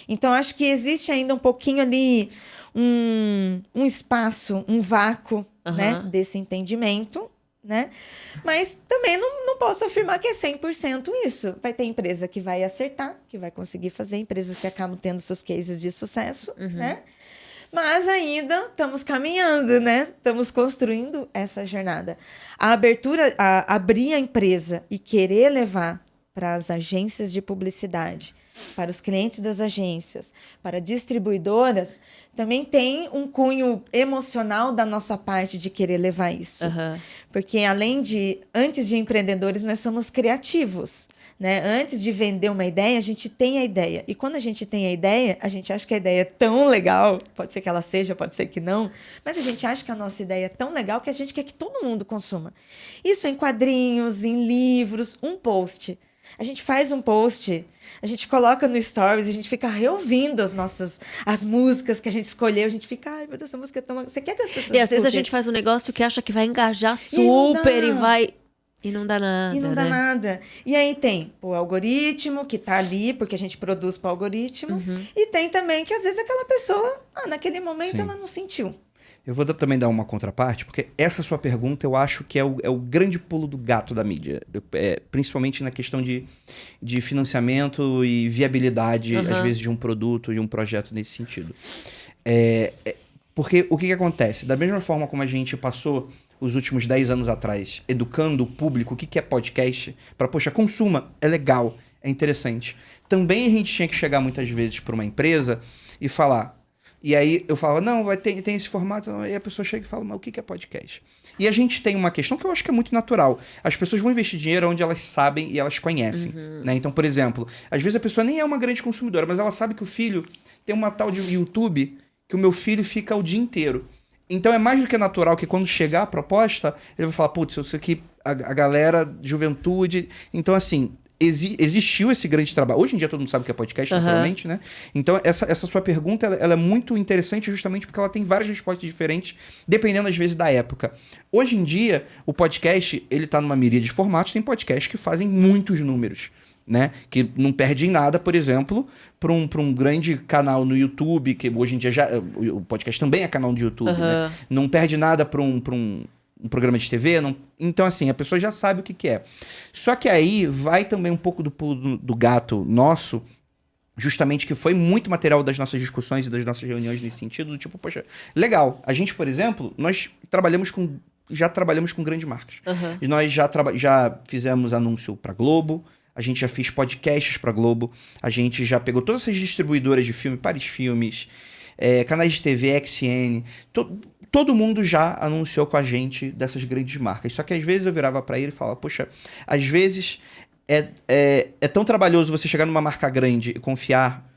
Então, acho que existe ainda um pouquinho ali um espaço, um vácuo né, desse entendimento. Né? Mas também não posso afirmar que é 100% isso. Vai ter empresa que vai acertar, que vai conseguir fazer, empresas que acabam tendo seus cases de sucesso, né? Mas ainda estamos caminhando, né? Estamos construindo essa jornada. Abrir a empresa e querer levar para as agências de publicidade, para os clientes das agências, para distribuidoras, também tem um cunho emocional da nossa parte de querer levar isso. Porque antes de empreendedores, nós somos criativos. Né? Antes de vender uma ideia, a gente tem a ideia. E quando a gente tem a ideia, a gente acha que a ideia é tão legal, pode ser que ela seja, pode ser que não, mas a gente acha que a nossa ideia é tão legal que a gente quer que todo mundo consuma. Isso em quadrinhos, em livros, um post. A gente faz um post, a gente coloca no Stories, a gente fica reouvindo as músicas que a gente escolheu, a gente fica, ai meu Deus, essa música é tão... Você quer que as pessoas E às vezes a gente faz um negócio que acha que vai engajar super e vai... E não dá nada, E não dá né? nada. E aí tem o algoritmo que tá ali, porque a gente produz para o algoritmo. E tem também que às vezes aquela pessoa, naquele momento, Sim. ela não sentiu. Eu vou também dar uma contraparte, porque essa sua pergunta eu acho que é o grande pulo do gato da mídia. Principalmente na questão de financiamento e viabilidade, às vezes, de um produto e um projeto nesse sentido. Porque o que acontece? Da mesma forma como a gente passou os últimos 10 anos atrás educando o público o que é podcast, para, poxa, consuma, é legal, é interessante. Também a gente tinha que chegar muitas vezes para uma empresa e falar... E aí eu falava, não, tem esse formato. Aí a pessoa chega e fala, mas o que é podcast? E a gente tem uma questão que eu acho que é muito natural. As pessoas vão investir dinheiro onde elas sabem e elas conhecem. Né? Então, por exemplo, às vezes a pessoa nem é uma grande consumidora, mas ela sabe que o filho tem uma tal de YouTube que o meu filho fica o dia inteiro. Então é mais do que natural que quando chegar a proposta, ele vai falar, putz, isso aqui, a galera, juventude... Então, assim... Existiu esse grande trabalho. Hoje em dia todo mundo sabe o que é podcast, naturalmente, né? Então, essa sua pergunta, ela é muito interessante justamente porque ela tem várias respostas diferentes, dependendo, às vezes, da época. Hoje em dia, o podcast, ele tá numa miríade de formatos, tem podcasts que fazem muitos números, né? Que não perdem nada, por exemplo, para um grande canal no YouTube, que hoje em dia o podcast também é canal de YouTube, né? Não perde nada para um programa de TV, não... Então, assim, a pessoa já sabe o que é. Só que aí vai também um pouco do pulo do gato nosso, justamente que foi muito material das nossas discussões e das nossas reuniões nesse sentido, do tipo, poxa, legal, a gente, por exemplo, nós já trabalhamos com grandes marcas. E nós já fizemos anúncio para Globo, a gente já fez podcasts para Globo, a gente já pegou todas essas distribuidoras de filme, Paris Filmes, canais de TV, XN, todo mundo já anunciou com a gente dessas grandes marcas. Só que às vezes eu virava para ele e falava, poxa, às vezes é tão trabalhoso você chegar numa marca grande e confiar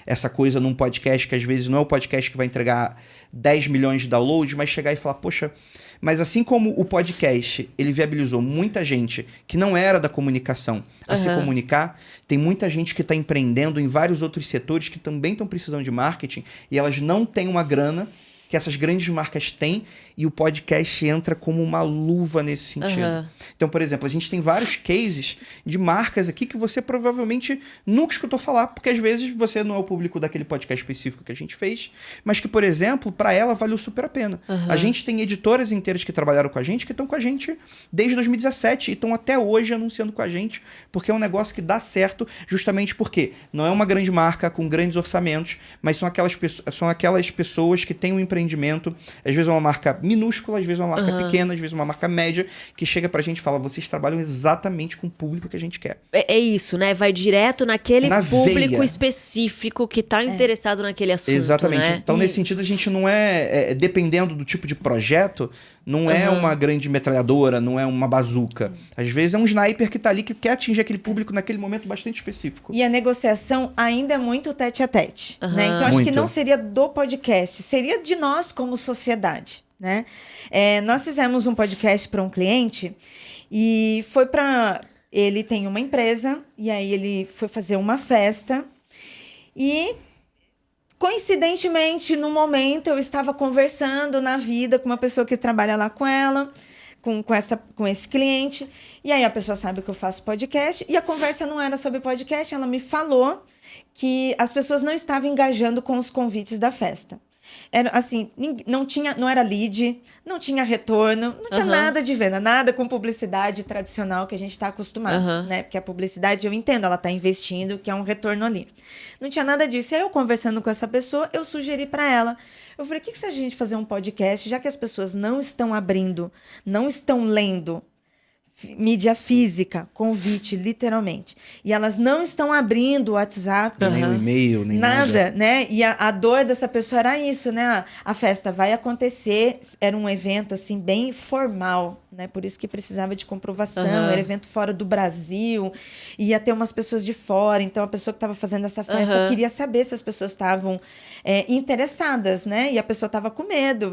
essa coisa num podcast, que às vezes não é o podcast que vai entregar 10 milhões de downloads, mas chegar e falar, poxa, mas assim como o podcast, ele viabilizou muita gente que não era da comunicação a se comunicar, tem muita gente que está empreendendo em vários outros setores que também estão precisando de marketing e elas não têm uma grana que essas grandes marcas têm e o podcast entra como uma luva nesse sentido. Então, por exemplo, a gente tem vários cases de marcas aqui que você provavelmente nunca escutou falar, porque às vezes você não é o público daquele podcast específico que a gente fez, mas que, por exemplo, para ela valeu super a pena. A gente tem editoras inteiras que trabalharam com a gente, que estão com a gente desde 2017 e estão até hoje anunciando com a gente, porque é um negócio que dá certo justamente porque não é uma grande marca com grandes orçamentos, mas são aquelas pessoas que têm um empreendimento, às vezes é uma marca minúscula, às vezes uma marca pequena, às vezes uma marca média, que chega pra gente e fala, vocês trabalham exatamente com o público que a gente quer. É isso, né? Vai direto naquele público veia específico que tá interessado naquele assunto, exatamente. né? Então, nesse sentido, a gente não dependendo do tipo de projeto, não é uma grande metralhadora, não é uma bazuca. Às vezes é um sniper que tá ali, que quer atingir aquele público naquele momento bastante específico. E a negociação ainda é muito tete a tete, né? Então, acho que não seria do podcast, seria de nós como sociedade, né? Nós fizemos um podcast para um cliente e foi para... Ele tem uma empresa e aí ele foi fazer uma festa e... Coincidentemente, no momento, eu estava conversando na vida com uma pessoa que trabalha lá com ela, com esse cliente. E aí a pessoa sabe que eu faço podcast. E a conversa não era sobre podcast. Ela me falou que as pessoas não estavam engajando com os convites da festa. Era assim, não era lead, não tinha retorno, não tinha nada de venda, nada com publicidade tradicional que a gente está acostumado, né? Porque a publicidade, eu entendo, ela está investindo, que é um retorno ali. Não tinha nada disso. E aí eu conversando com essa pessoa, eu sugeri para ela. Eu falei, o que se a gente fazer um podcast, já que as pessoas não estão abrindo, não estão lendo mídia física, convite, literalmente. E elas não estão abrindo o WhatsApp. Nem o e-mail, nem nada. Né? E a dor dessa pessoa era isso, né? A festa vai acontecer, era um evento, assim, bem formal, né? Por isso que precisava de comprovação, era evento fora do Brasil, ia ter umas pessoas de fora, então a pessoa que estava fazendo essa festa queria saber se as pessoas estavam interessadas, né? E a pessoa estava com medo.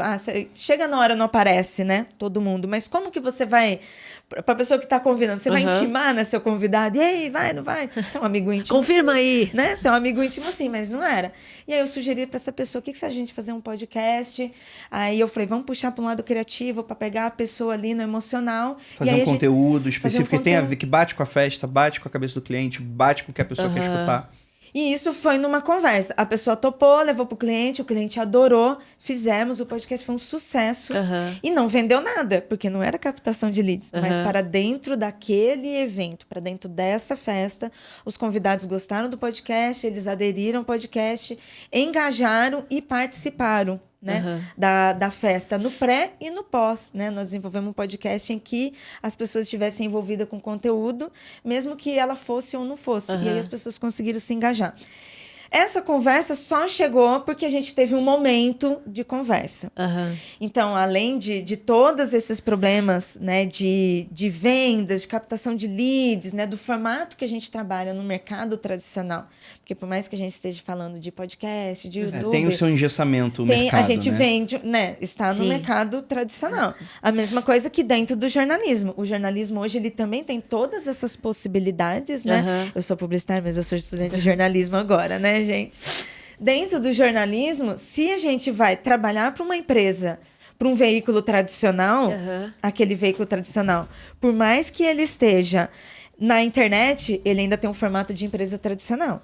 Chega na hora, não aparece, né? Todo mundo. Mas como que você vai... Para a pessoa que está convidando, você vai intimar, né, seu convidado? E aí, vai, não vai? Você é um amigo íntimo. Confirma assim, aí. Né? Você é um amigo íntimo, sim, mas não era. E aí eu sugeri para essa pessoa, o que se a gente fazer um podcast? Aí eu falei, vamos puxar para um lado criativo, para pegar a pessoa ali no emocional. Fazer e aí um conteúdo específico que tem a conteúdo. ver, que bate com a festa, bate com a cabeça do cliente, bate com o que a pessoa quer escutar. E isso foi numa conversa. A pessoa topou, levou pro cliente, o cliente adorou, fizemos, o podcast foi um sucesso. E não vendeu nada, porque não era captação de leads. Mas para dentro daquele evento, para dentro dessa festa, os convidados gostaram do podcast, eles aderiram ao podcast, engajaram e participaram. Né? Da festa no pré e no pós, né? Nós desenvolvemos um podcast em que as pessoas estivessem envolvidas com conteúdo, mesmo que ela fosse ou não fosse. E aí as pessoas conseguiram se engajar. Essa conversa só chegou porque a gente teve um momento de conversa. Então, além de todos esses problemas, né, de vendas, de captação de leads, né, do formato que a gente trabalha no mercado tradicional, porque por mais que a gente esteja falando de podcast, de YouTube... Tem o seu engessamento, o mercado, a gente né? vende, né, está no mercado tradicional. A mesma coisa que dentro do jornalismo. O jornalismo hoje, ele também tem todas essas possibilidades, né? Eu sou publicitária, mas eu sou estudante de jornalismo agora, né, gente? Dentro do jornalismo, se a gente vai trabalhar para uma empresa, para um veículo tradicional, aquele veículo tradicional, por mais que ele esteja na internet, ele ainda tem um formato de empresa tradicional.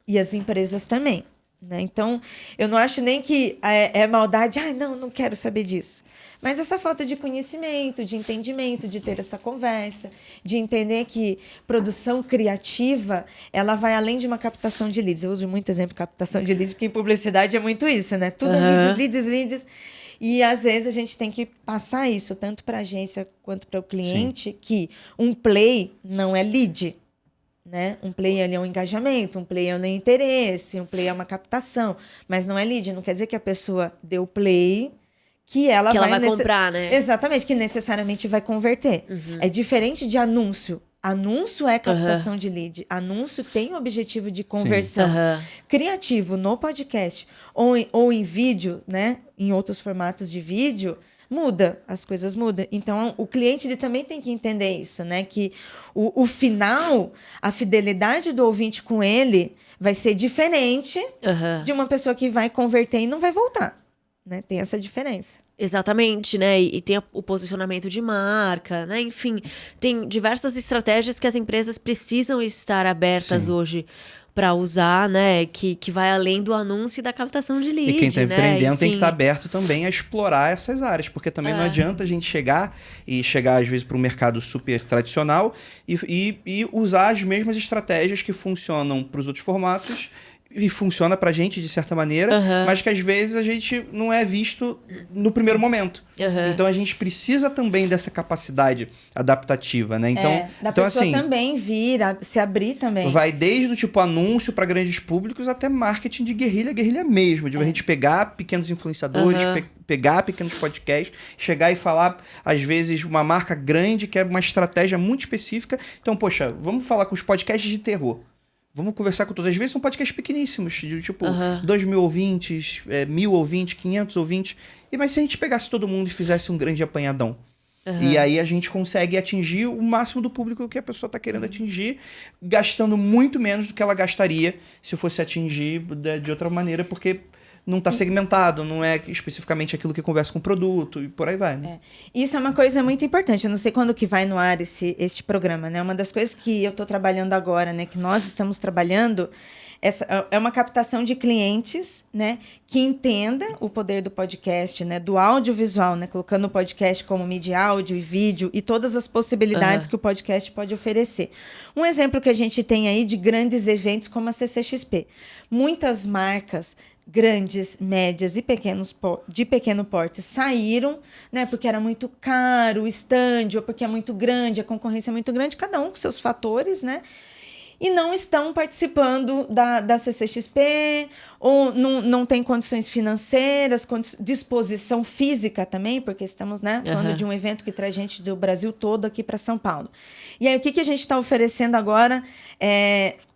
E as empresas também. Né? Então, eu não acho nem que é maldade, não quero saber disso. Mas essa falta de conhecimento, de entendimento, de ter essa conversa, de entender que produção criativa, ela vai além de uma captação de leads. Eu uso muito exemplo de captação de leads, porque em publicidade é muito isso, né? Tudo é leads. E às vezes a gente tem que passar isso, tanto para a agência quanto para o cliente, que um play não é lead. Né? Um play é um engajamento, um play é um interesse, um play é uma captação, mas não é lead, não quer dizer que a pessoa deu play, que ela vai comprar, né? Exatamente, que necessariamente vai converter. É diferente de anúncio. Anúncio é captação de lead. Anúncio tem o objetivo de conversão. Criativo no podcast ou em vídeo, né? Em outros formatos de vídeo, muda, as coisas mudam. Então, o cliente ele também tem que entender isso, né? Que o final, a fidelidade do ouvinte com ele vai ser diferente de uma pessoa que vai converter e não vai voltar. Né? Tem essa diferença. Exatamente, né? E tem o posicionamento de marca, né? Enfim, tem diversas estratégias que as empresas precisam estar abertas hoje para usar, né? Que vai além do anúncio e da captação de lead, e quem está empreendendo tem que estar Enfim. aberto também a explorar essas áreas, porque também não adianta a gente chegar às vezes para um mercado super tradicional e usar as mesmas estratégias que funcionam para os outros formatos e funciona pra gente de certa maneira, mas que às vezes a gente não é visto no primeiro momento. Então a gente precisa também dessa capacidade adaptativa, né? Então, da então pessoa assim, também vir, se abrir também. vai desde o tipo anúncio para grandes públicos até marketing de guerrilha mesmo, de a gente pegar pequenos influenciadores, pegar pequenos podcasts, chegar e falar, às vezes, uma marca grande que é uma estratégia muito específica. Então, poxa, vamos falar com os podcasts de terror. Vamos conversar com todos. Às vezes são podcasts pequeníssimos, de tipo 2.000 ouvintes, 1.000 ouvintes, 500 ouvintes. Mas se a gente pegasse todo mundo e fizesse um grande apanhadão, e aí a gente consegue atingir o máximo do público que a pessoa está querendo atingir, gastando muito menos do que ela gastaria se fosse atingir de outra maneira, porque não está segmentado, não é especificamente aquilo que conversa com o produto, e por aí vai, né? Isso é uma coisa muito importante. Eu não sei quando que vai no ar este programa, né? Uma das coisas que eu estou trabalhando agora, né? Que nós estamos trabalhando, é uma captação de clientes, né? Que entenda o poder do podcast, né? Do audiovisual, né? Colocando o podcast como mídia áudio e vídeo e todas as possibilidades que o podcast pode oferecer. Um exemplo que a gente tem aí de grandes eventos como a CCXP. Muitas marcas grandes, médias e de pequeno porte saíram, né? Porque era muito caro o stand, ou porque é muito grande, a concorrência é muito grande, cada um com seus fatores, né? E não estão participando da CCXP, ou não tem condições financeiras, disposição física também, porque estamos, né, falando de um evento que traz gente do Brasil todo aqui para São Paulo. E aí, o que a gente está oferecendo agora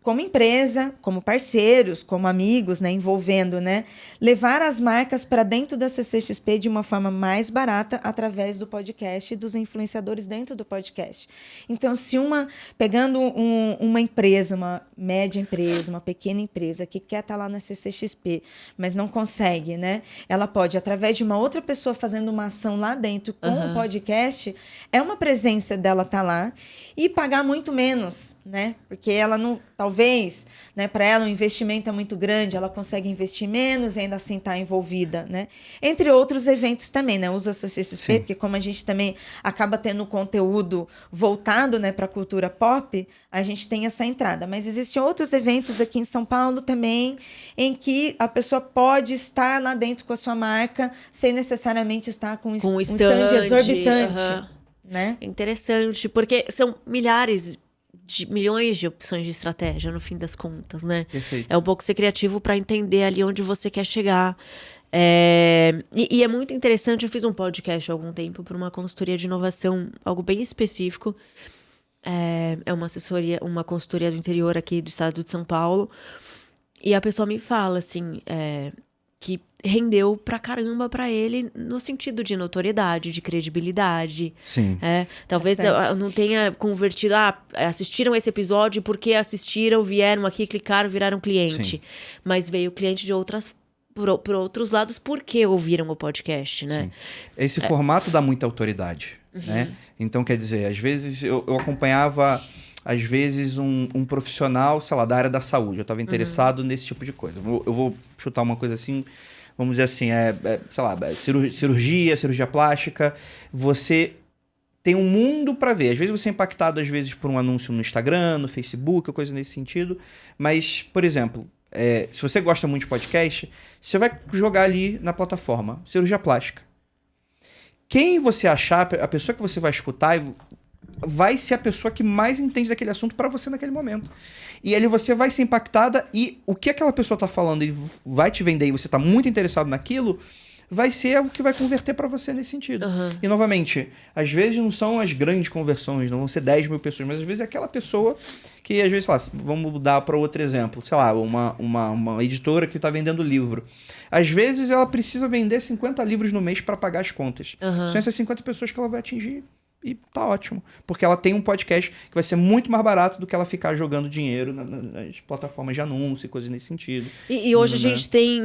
como empresa, como parceiros, como amigos, né, envolvendo, né, levar as marcas para dentro da CCXP de uma forma mais barata através do podcast e dos influenciadores dentro do podcast. Então, se pegando uma empresa, uma média empresa, uma pequena empresa que quer estar lá na CCXP, mas não consegue, né, ela pode, através de uma outra pessoa fazendo uma ação lá dentro com o podcast, é uma presença dela estar lá e pagar muito menos, né, porque ela não... Talvez, né, para ela o investimento é muito grande, ela consegue investir menos e ainda assim estar envolvida, né? Entre outros eventos também, né? Usa a CCXP, porque como a gente também acaba tendo conteúdo voltado, né, para a cultura pop, a gente tem essa entrada. Mas existem outros eventos aqui em São Paulo também, em que a pessoa pode estar lá dentro com a sua marca, sem necessariamente estar com um stand exorbitante. Né? Interessante, porque são milhões de opções de estratégia, no fim das contas, né? Perfeito. É um pouco ser criativo para entender ali onde você quer chegar. E é muito interessante, eu fiz um podcast há algum tempo para uma consultoria de inovação, algo bem específico. É uma consultoria do interior aqui do estado de São Paulo. E a pessoa me fala, assim, que rendeu pra caramba pra ele no sentido de notoriedade, de credibilidade. Sim. Talvez não tenha convertido... assistiram esse episódio porque assistiram, vieram aqui, clicaram, viraram cliente. Sim. Mas veio cliente de por outros lados porque ouviram o podcast, né? Sim. Esse formato dá muita autoridade, né? Então, quer dizer, às vezes eu acompanhava... Às vezes, um profissional, sei lá, da área da saúde. Eu estava interessado nesse tipo de coisa. Eu vou chutar uma coisa assim, vamos dizer assim, sei lá, cirurgia plástica. Você tem um mundo para ver. Às vezes você é impactado, às vezes, por um anúncio no Instagram, no Facebook, coisa nesse sentido. Mas, por exemplo, se você gosta muito de podcast, você vai jogar ali na plataforma, cirurgia plástica. Quem você achar, a pessoa que você vai escutar... vai ser a pessoa que mais entende daquele assunto para você naquele momento. E ali você vai ser impactada e o que aquela pessoa tá falando e vai te vender e você tá muito interessado naquilo, vai ser o que vai converter para você nesse sentido. E, novamente, às vezes não são as grandes conversões, não vão ser 10 mil pessoas, mas às vezes é aquela pessoa que, às vezes, sei lá, vamos dar para outro exemplo, sei lá, uma editora que tá vendendo livro. Às vezes ela precisa vender 50 livros no mês para pagar as contas. São essas 50 pessoas que ela vai atingir. E tá ótimo. Porque ela tem um podcast que vai ser muito mais barato do que ela ficar jogando dinheiro nas plataformas de anúncio e coisas nesse sentido. E hoje a gente tem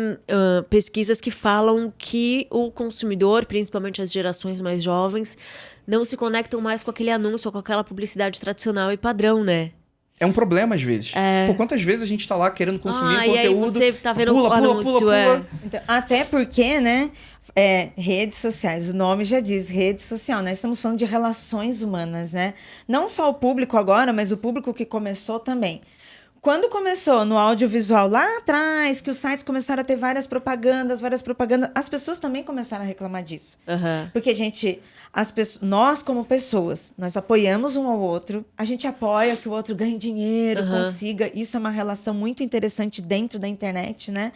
pesquisas que falam que o consumidor, principalmente as gerações mais jovens, não se conectam mais com aquele anúncio ou com aquela publicidade tradicional e padrão, né? É um problema às vezes. Por quantas vezes a gente tá lá querendo consumir um conteúdo... E aí você tá vendo o anúncio, Então, até porque, né... redes sociais, o nome já diz, rede social, né? Estamos falando de relações humanas, né? Não só o público agora, mas o público que começou também. Quando começou no audiovisual lá atrás, que os sites começaram a ter várias propagandas, as pessoas também começaram a reclamar disso. Porque, gente, nós como pessoas, nós apoiamos um ao outro, a gente apoia que o outro ganhe dinheiro, consiga. Isso é uma relação muito interessante dentro da internet, né?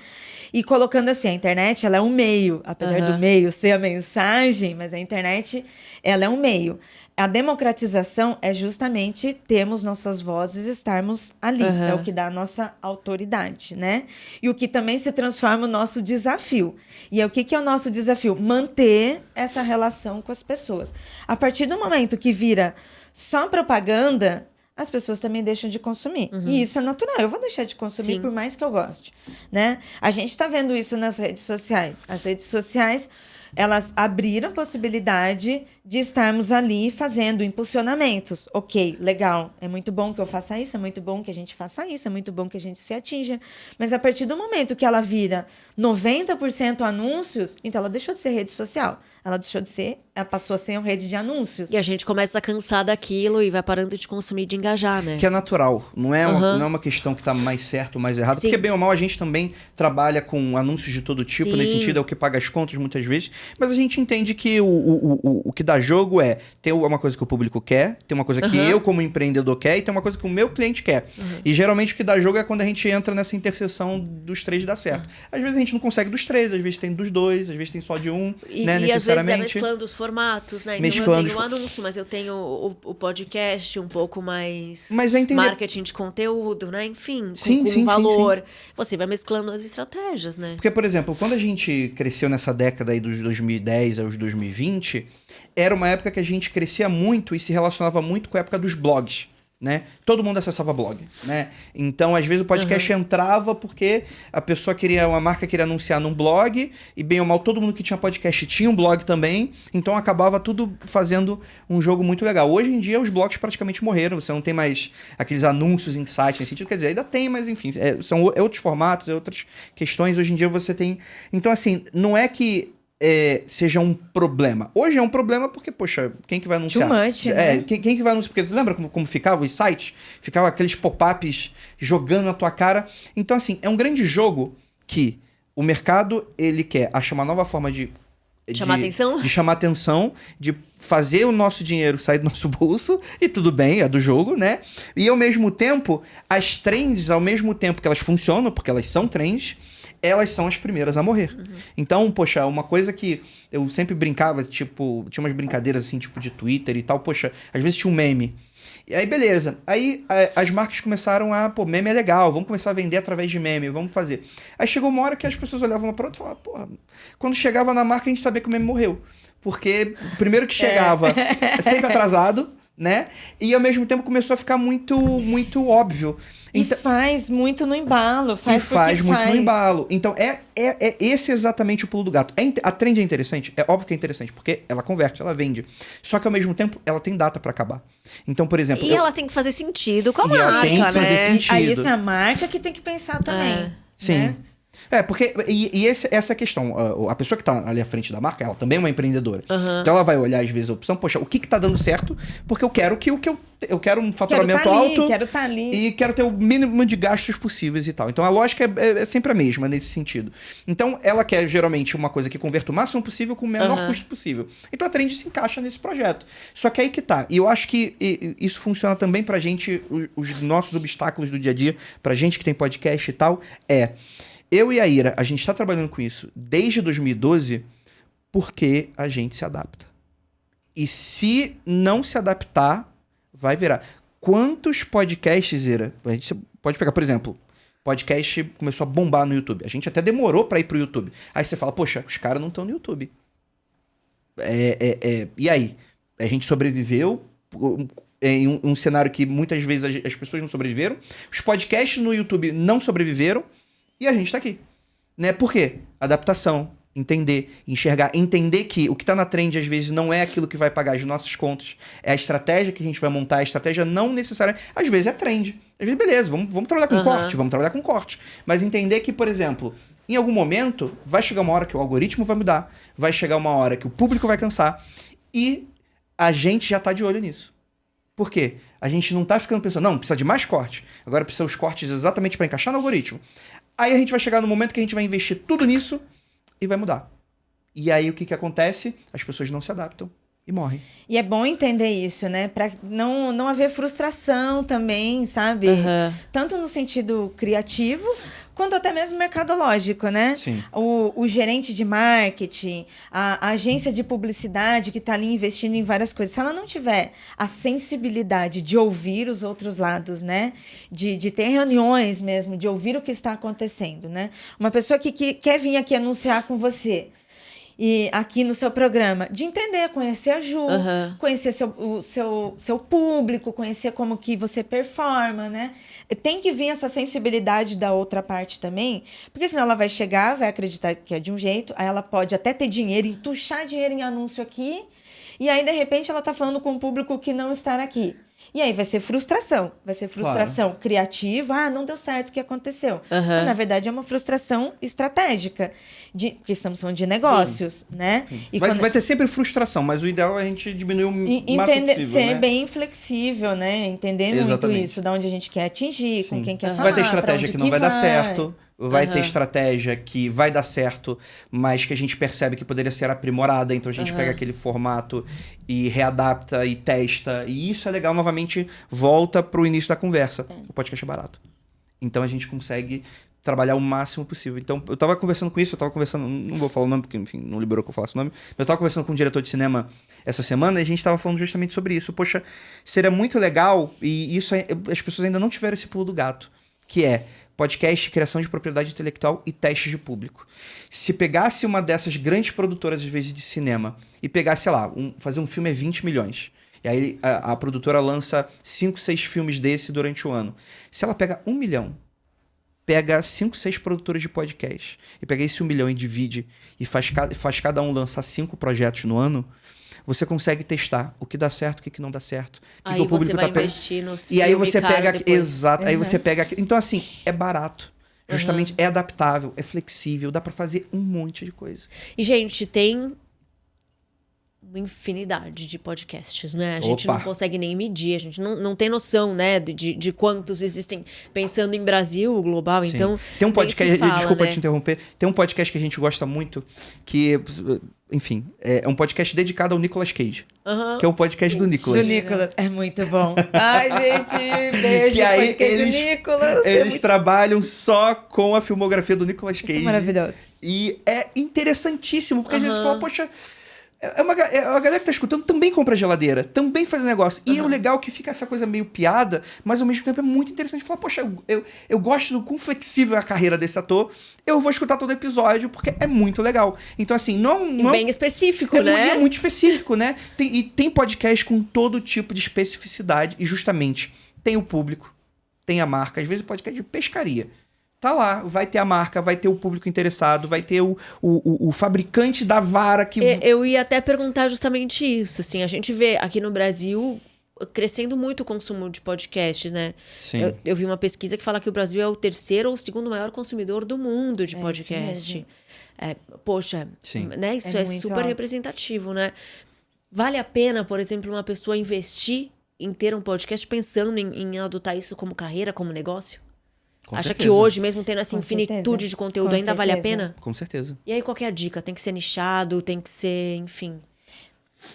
E colocando assim, a internet, ela é um meio, apesar do meio ser a mensagem, mas a internet, ela é um meio. A democratização é justamente termos nossas vozes, estarmos ali. É o que dá a nossa autoridade, né? E o que também se transforma o nosso desafio. E o que é o nosso desafio? Manter essa relação com as pessoas. A partir do momento que vira só propaganda, as pessoas também deixam de consumir. E isso é natural. Eu vou deixar de consumir por mais que eu goste, né? A gente está vendo isso nas redes sociais. As redes sociais... elas abriram a possibilidade de estarmos ali fazendo impulsionamentos. Ok, legal, é muito bom que eu faça isso, é muito bom que a gente faça isso, é muito bom que a gente se atinja. Mas a partir do momento que ela vira 90% anúncios, então ela deixou de ser rede social. Ela passou a ser uma rede de anúncios. E a gente começa a cansar daquilo e vai parando de consumir, de engajar, né? Que é natural. Não é uma questão que tá mais certo ou mais errado. Sim. Porque, bem ou mal, a gente também trabalha com anúncios de todo tipo. Sim. Nesse sentido, é o que paga as contas muitas vezes. Mas a gente entende que o que dá jogo é ter uma coisa que o público quer, ter uma coisa que eu, como empreendedor, quer, e ter uma coisa que o meu cliente quer. E, geralmente, o que dá jogo é quando a gente entra nessa interseção dos três de dar certo. Às vezes a gente não consegue dos três, às vezes tem dos dois, às vezes tem só de um, né, necessariamente. Às vezes é mesclando os formatos, né? Então Mesclando eu tenho o anúncio, mas eu tenho o podcast um pouco mais Mas é entender... marketing de conteúdo, né? Enfim, Sim, com sim, valor. sim. Você vai mesclando as estratégias, né? Porque, por exemplo, quando a gente cresceu nessa década aí dos 2010 aos 2020, era uma época que a gente crescia muito e se relacionava muito com a época dos blogs, né? Todo mundo acessava blog, né? Então, às vezes, o podcast entrava porque uma marca queria anunciar num blog e, bem ou mal, todo mundo que tinha podcast tinha um blog também. Então, acabava tudo fazendo um jogo muito legal. Hoje em dia, os blogs praticamente morreram. Você não tem mais aqueles anúncios em site, nesse sentido. Quer dizer, ainda tem, mas, enfim, são outros formatos, outras questões. Hoje em dia, você tem... Então, assim, não é que seja um problema. Hoje é um problema porque, poxa, quem que vai anunciar? Too much, né? Quem que vai anunciar? Porque você lembra como ficavam os sites? Ficavam aqueles pop-ups jogando na tua cara. Então, assim, é um grande jogo que o mercado, ele quer achar uma nova forma de Chamar atenção? De chamar atenção, de fazer o nosso dinheiro sair do nosso bolso, e tudo bem, é do jogo, né? E ao mesmo tempo, as trends, ao mesmo tempo que elas funcionam, porque elas são trends, elas são as primeiras a morrer. Então, poxa, uma coisa que eu sempre brincava, tipo, tinha umas brincadeiras assim, tipo de Twitter e tal, poxa, às vezes tinha um meme. E aí, beleza. Aí as marcas começaram meme é legal, vamos começar a vender através de meme, vamos fazer. Aí chegou uma hora que as pessoas olhavam uma pra outra e falavam, porra, quando chegava na marca a gente sabia que o meme morreu. Porque primeiro que chegava sempre atrasado, né? E ao mesmo tempo começou a ficar muito, muito óbvio. Então, e faz muito no embalo. Faz muito no embalo. Então, esse exatamente o pulo do gato. A trend é interessante? É óbvio que é interessante, porque ela converte, ela vende. Só que, ao mesmo tempo, ela tem data pra acabar. Então, por exemplo... E ela tem que fazer sentido com a marca, ela tem que fazer sentido. Aí, essa é a marca que tem que pensar também. Sim. Né? Porque... essa é a questão. A pessoa que tá ali à frente da marca, ela também é uma empreendedora. Então, ela vai olhar, às vezes, a opção. Poxa, o que tá dando certo? Porque eu quero eu quero um faturamento alto. Quero tá ali. E quero ter o mínimo de gastos possíveis e tal. Então, a lógica é sempre a mesma nesse sentido. Então, ela quer, geralmente, uma coisa que converta o máximo possível com o menor custo possível. Então, a trend se encaixa nesse projeto. Só que aí que tá. E eu acho que isso funciona também pra gente, os nossos obstáculos do dia a dia, pra gente que tem podcast e tal, eu e a Ira, a gente está trabalhando com isso desde 2012 porque a gente se adapta. E se não se adaptar, vai virar. Quantos podcasts, Ira? A gente pode pegar, por exemplo, podcast começou a bombar no YouTube. A gente até demorou para ir pro YouTube. Aí você fala, poxa, os caras não estão no YouTube. E aí? A gente sobreviveu em um cenário que muitas vezes as pessoas não sobreviveram. Os podcasts no YouTube não sobreviveram. E a gente tá aqui, né? Por quê? Adaptação, entender, enxergar, entender que o que tá na trend às vezes não é aquilo que vai pagar as nossas contas, é a estratégia que a gente vai montar, a estratégia não necessariamente, às vezes é trend, às vezes beleza, vamos trabalhar com corte, vamos trabalhar com corte, mas entender que, por exemplo, em algum momento vai chegar uma hora que o algoritmo vai mudar, vai chegar uma hora que o público vai cansar e a gente já tá de olho nisso. Por quê? A gente não tá ficando pensando, não, precisa de mais corte, agora precisa os cortes exatamente para encaixar no algoritmo. Aí a gente vai chegar no momento que a gente vai investir tudo nisso e vai mudar. E aí o que acontece? As pessoas não se adaptam e morrem. E é bom entender isso, né? Pra não haver frustração também, sabe? Tanto no sentido criativo, quanto até mesmo mercadológico, né? Sim. O gerente de marketing, a agência de publicidade que está ali investindo em várias coisas. Se ela não tiver a sensibilidade de ouvir os outros lados, né? De ter reuniões mesmo, de ouvir o que está acontecendo, né? Uma pessoa que quer vir aqui anunciar com você, e aqui no seu programa, de entender, conhecer a Ju, conhecer o seu público, conhecer como que você performa, né? Tem que vir essa sensibilidade da outra parte também, porque senão ela vai chegar, vai acreditar que é de um jeito, aí ela pode até ter dinheiro, entuchar dinheiro em anúncio aqui, e aí, de repente, ela tá falando com um público que não está aqui. E aí vai ser frustração. Vai ser frustração criativa. Ah, não deu certo o que aconteceu. Mas, na verdade, é uma frustração estratégica. Porque estamos falando de negócios, né? E vai ter sempre frustração, mas o ideal é a gente diminuir o máximo possível, ser bem flexível, né? Entender muito isso, de onde a gente quer atingir, com quem quer falar, vai ter estratégia que não vai dar certo. Vai ter estratégia que vai dar certo, mas que a gente percebe que poderia ser aprimorada. Então a gente pega aquele formato e readapta e testa. E isso é legal, novamente, volta pro início da conversa. O podcast é barato. Então a gente consegue trabalhar o máximo possível. Então, eu tava conversando com isso, não vou falar o nome, porque, enfim, não liberou que eu falasse o nome, mas eu tava conversando com um diretor de cinema essa semana e a gente tava falando justamente sobre isso. Poxa, seria muito legal, e isso as pessoas ainda não tiveram esse pulo do gato, que é podcast, criação de propriedade intelectual e testes de público. Se pegasse uma dessas grandes produtoras, às vezes, de cinema, e pegasse, sei lá, fazer um filme é 20 milhões. E aí a produtora lança 5, 6 filmes desse durante o ano. Se ela pega 1 milhão, pega 5, 6 produtores de podcast, e pega esse 1 milhão e divide, e faz cada um lançar 5 projetos no ano, você consegue testar o que dá certo, o que não dá certo. Aí o público você vai tá investir nos E aí você pega... depois. Exato. Aí você pega... Então, assim, é barato. Justamente é adaptável, é flexível, dá pra fazer um monte de coisa. E, gente, tem uma infinidade de podcasts, né? A gente não consegue nem medir, a gente não tem noção, né, de quantos existem pensando em Brasil, global, Sim. então... Tem um podcast, desculpa né? te interromper, tem um podcast que a gente gosta muito, que, enfim, é um podcast dedicado ao Nicolas Cage, que é o podcast do Nicolas. Do Nicolas, é muito bom. Ai, gente, beijo, que aí podcast do Nicolas. Eles trabalham só com a filmografia do Nicolas Cage. Isso é maravilhoso. E é interessantíssimo, porque às vezes você fala, poxa... a galera que tá escutando também compra geladeira, também faz negócio. E é o legal que fica essa coisa meio piada, mas ao mesmo tempo é muito interessante falar, poxa, eu gosto do quão flexível é a carreira desse ator, eu vou escutar todo episódio, porque é muito legal. Então, assim, bem específico, né? É muito específico, né? Tem podcast com todo tipo de especificidade, e justamente tem o público, tem a marca, às vezes podcast de pescaria. Tá lá, vai ter a marca, vai ter o público interessado, vai ter o fabricante da vara que... Eu ia até perguntar justamente isso, assim, a gente vê aqui no Brasil crescendo muito o consumo de podcasts, né? Sim. Eu vi uma pesquisa que fala que o Brasil é o 3º ou 2º maior consumidor do mundo de podcast. Poxa, Sim. né? Isso é super alto. representativo, né? Vale a pena, por exemplo, uma pessoa investir em ter um podcast pensando em adotar isso como carreira, como negócio? Com Acha certeza. que hoje, mesmo tendo essa Com infinitude certeza. de conteúdo, Com ainda vale a certeza. pena? Com certeza. E aí, qual que é a dica? Tem que ser nichado, tem que ser, enfim...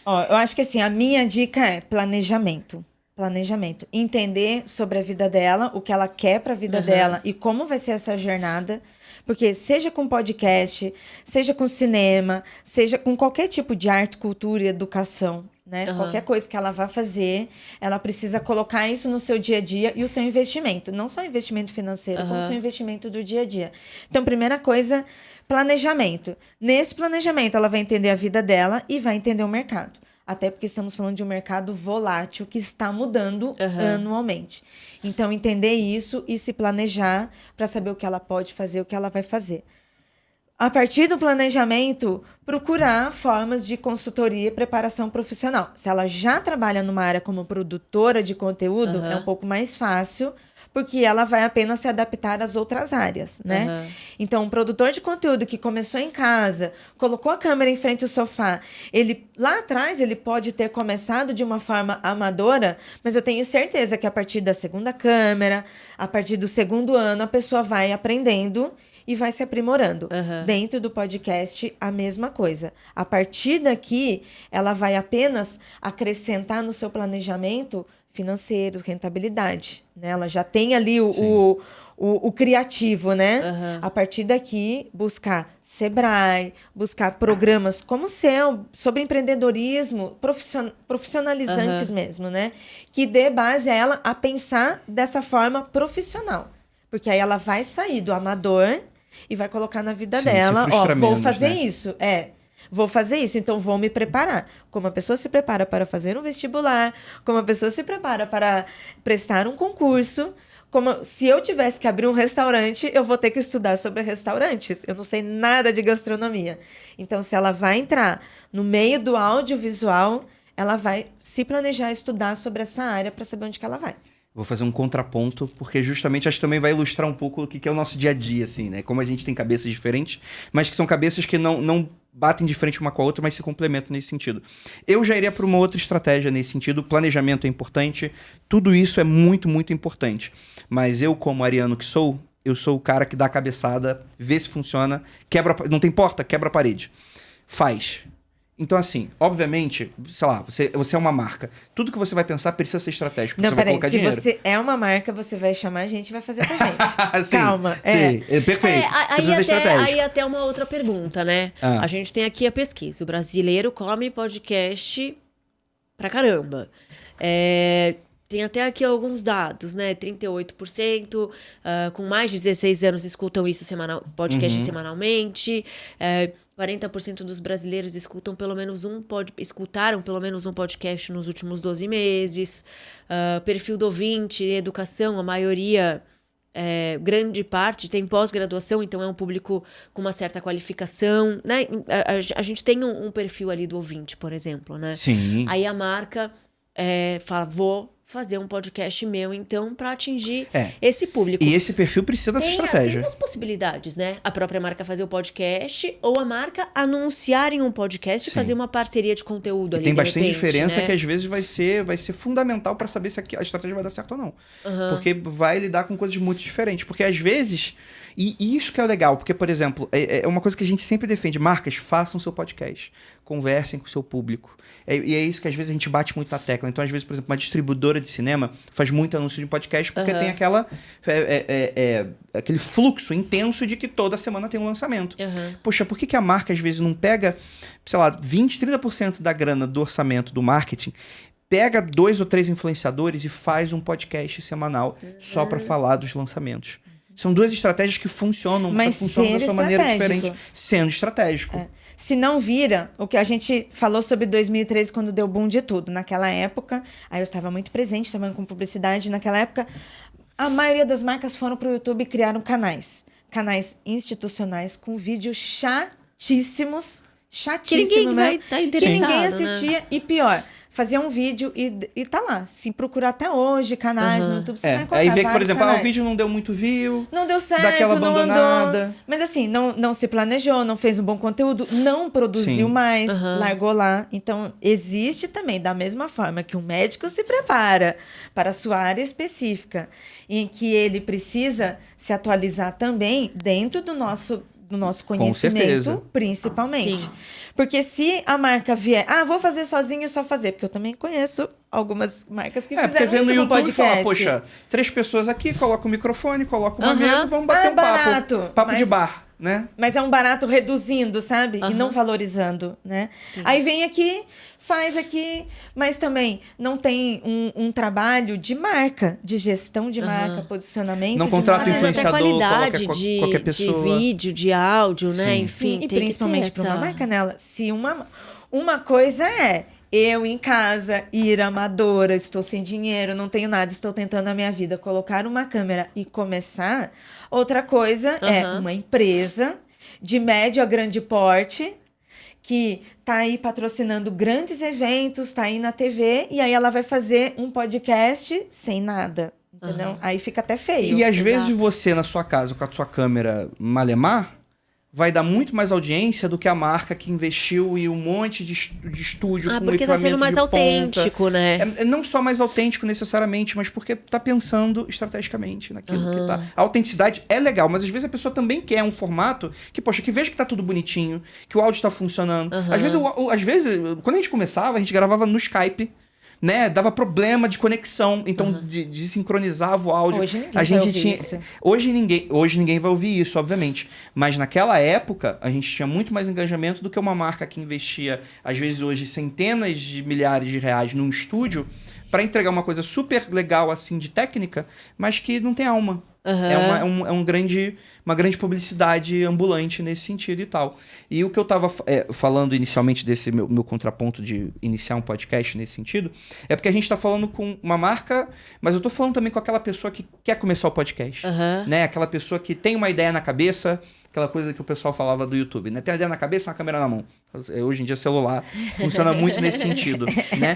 Ó, eu acho que assim, a minha dica é planejamento. Planejamento. Entender sobre a vida dela, o que ela quer pra vida dela e como vai ser essa jornada. Porque seja com podcast, seja com cinema, seja com qualquer tipo de arte, cultura e educação, né? Qualquer coisa que ela vá fazer, ela precisa colocar isso no seu dia a dia e o seu investimento. Não só investimento financeiro, como o seu investimento do dia a dia. Então, primeira coisa, planejamento. Nesse planejamento, ela vai entender a vida dela e vai entender o mercado. Até porque estamos falando de um mercado volátil que está mudando anualmente. Então, entender isso e se planejar para saber o que ela pode fazer, o que ela vai fazer. A partir do planejamento, procurar formas de consultoria e preparação profissional. Se ela já trabalha numa área como produtora de conteúdo, é um pouco mais fácil, porque ela vai apenas se adaptar às outras áreas, né? Então, um produtor de conteúdo que começou em casa, colocou a câmera em frente ao sofá, lá atrás ele pode ter começado de uma forma amadora, mas eu tenho certeza que a partir da segunda câmera, a partir do segundo ano, a pessoa vai aprendendo e vai se aprimorando. Dentro do podcast, a mesma coisa. A partir daqui, ela vai apenas acrescentar no seu planejamento financeiro, rentabilidade, né? Ela já tem ali o criativo, né? A partir daqui, buscar Sebrae, buscar programas como o seu, sobre empreendedorismo, profissionalizantes mesmo, né? Que dê base a ela a pensar dessa forma profissional. Porque aí ela vai sair do amador e vai colocar na vida dela, ó, vou fazer isso, vou fazer isso, então vou me preparar. Como a pessoa se prepara para fazer um vestibular, como a pessoa se prepara para prestar um concurso, como se eu tivesse que abrir um restaurante, eu vou ter que estudar sobre restaurantes. Eu não sei nada de gastronomia. Então, se ela vai entrar no meio do audiovisual, ela vai se planejar, estudar sobre essa área para saber onde que ela vai. Vou fazer um contraponto, porque justamente acho que também vai ilustrar um pouco o que é o nosso dia a dia, assim, né? Como a gente tem cabeças diferentes, mas que são cabeças que não batem de frente uma com a outra, mas se complementam nesse sentido. Eu já iria para uma outra estratégia nesse sentido. Planejamento é importante, tudo isso é muito, muito importante. Mas eu, como ariano que sou, eu sou o cara que dá a cabeçada, vê se funciona, não tem porta, quebra a parede. Faz. Então, assim, obviamente, sei lá, você é uma marca. Tudo que você vai pensar precisa ser estratégico. Não, você vai peraí, colocar se dinheiro. você é uma marca, você vai chamar a gente e vai fazer pra gente. Sim, Calma. Sim, perfeito. Você precisa ser estratégico. Aí até uma outra pergunta, né? Ah. A gente tem aqui a pesquisa. O brasileiro come podcast pra caramba. Tem até aqui alguns dados, né? 38%, com mais de 16 anos escutam isso podcast semanalmente. 40% dos brasileiros escutaram pelo menos um podcast nos últimos 12 meses. Perfil do ouvinte, educação, a maioria, grande parte, tem pós-graduação, então é um público com uma certa qualificação, né? A gente tem um perfil ali do ouvinte, por exemplo, né? Sim. Aí a marca fala, vou fazer um podcast meu, então, para atingir esse público. E esse perfil precisa dessa estratégia. Tem duas possibilidades, né? A própria marca fazer o podcast ou a marca anunciar em um podcast e fazer uma parceria de conteúdo ali, tem bastante repente, diferença, né? que às vezes vai ser fundamental para saber se a estratégia vai dar certo ou não. Porque vai lidar com coisas muito diferentes. Porque às vezes... E isso que é legal, porque, por exemplo, é uma coisa que a gente sempre defende. Marcas, façam seu podcast. Conversem com o seu público. E é isso que às vezes a gente bate muito na tecla. Então, às vezes, por exemplo, uma distribuidora de cinema faz muito anúncio de podcast porque tem aquele fluxo intenso de que toda semana tem um lançamento. Poxa, por que a marca às vezes não pega, sei lá, 20, 30% da grana do orçamento do marketing, pega 2 ou 3 influenciadores e faz um podcast semanal só para falar dos lançamentos? São duas estratégias que funcionam, mas só funcionam da sua maneira diferente, sendo estratégico. Se não vira, o que a gente falou sobre 2013, quando deu boom de tudo. Naquela época, aí eu estava muito presente, trabalhando com publicidade. Naquela época, a maioria das marcas foram para o YouTube e criaram canais. Canais institucionais com vídeos chatíssimos. Chatíssimo, que ninguém né? vai estar interessado, que ninguém assistia. Né? E pior, fazia um vídeo e tá lá. Se procurar até hoje canais no YouTube, você vai encontrar. Aí vê que, por exemplo, canais. o vídeo não deu muito view. Não deu certo, daquela abandonada. não andou. Mas assim, não se planejou, não fez um bom conteúdo, não produziu mais, largou lá. Então, existe também, da mesma forma que um médico se prepara para a sua área específica, em que ele precisa se atualizar também dentro do nosso conhecimento, principalmente. Sim. Porque se a marca vier... vou fazer sozinho e só fazer. Porque eu também conheço algumas marcas que fizeram porque vê isso no YouTube podcast. e fala, poxa, 3 pessoas aqui, coloca o microfone, coloca uma mesa, vamos bater um barato, papo de bar, né? Mas é um barato reduzindo, sabe? E não valorizando, né? Sim. Aí vem aqui, faz aqui, mas também não tem um trabalho de marca, de gestão de marca, posicionamento não de contrata marca. influenciador, até qualidade coloca qualquer pessoa. de vídeo, de áudio, né? Sim. Enfim, Sim, e tem principalmente que ter para uma essa... marca nela. Se uma coisa é eu em casa, ir amadora, estou sem dinheiro, não tenho nada, estou tentando na minha vida colocar uma câmera e começar. Outra coisa é uma empresa de médio a grande porte que tá aí patrocinando grandes eventos, tá aí na TV, e aí ela vai fazer um podcast sem nada, entendeu? Aí fica até feio. E às Exato. vezes você, na sua casa, com a sua câmera malemar, vai dar muito mais audiência do que a marca que investiu em um monte de estúdio com porque tá equipamento sendo mais de ponta. autêntico, né? É não só mais autêntico necessariamente, mas porque tá pensando estrategicamente naquilo que tá. A autenticidade é legal, mas às vezes a pessoa também quer um formato que, poxa, que veja que tá tudo bonitinho, que o áudio tá funcionando. Às vezes, quando a gente começava, a gente gravava no Skype, né? Dava problema de conexão, então desincronizava o áudio. Hoje ninguém a gente vai ouvir tinha isso. Hoje ninguém vai ouvir isso, obviamente. Mas naquela época, a gente tinha muito mais engajamento do que uma marca que investia, às vezes hoje, centenas de milhares de reais num estúdio para entregar uma coisa super legal, assim, de técnica, mas que não tem alma. Uma grande publicidade ambulante nesse sentido e tal. E o que eu estava falando inicialmente desse meu contraponto de iniciar um podcast nesse sentido, é porque a gente está falando com uma marca, mas eu estou falando também com aquela pessoa que quer começar o podcast. Né? Aquela pessoa que tem uma ideia na cabeça, aquela coisa que o pessoal falava do YouTube, né? Tem a ideia na cabeça, uma câmera na mão. Hoje em dia, celular funciona muito nesse sentido, né?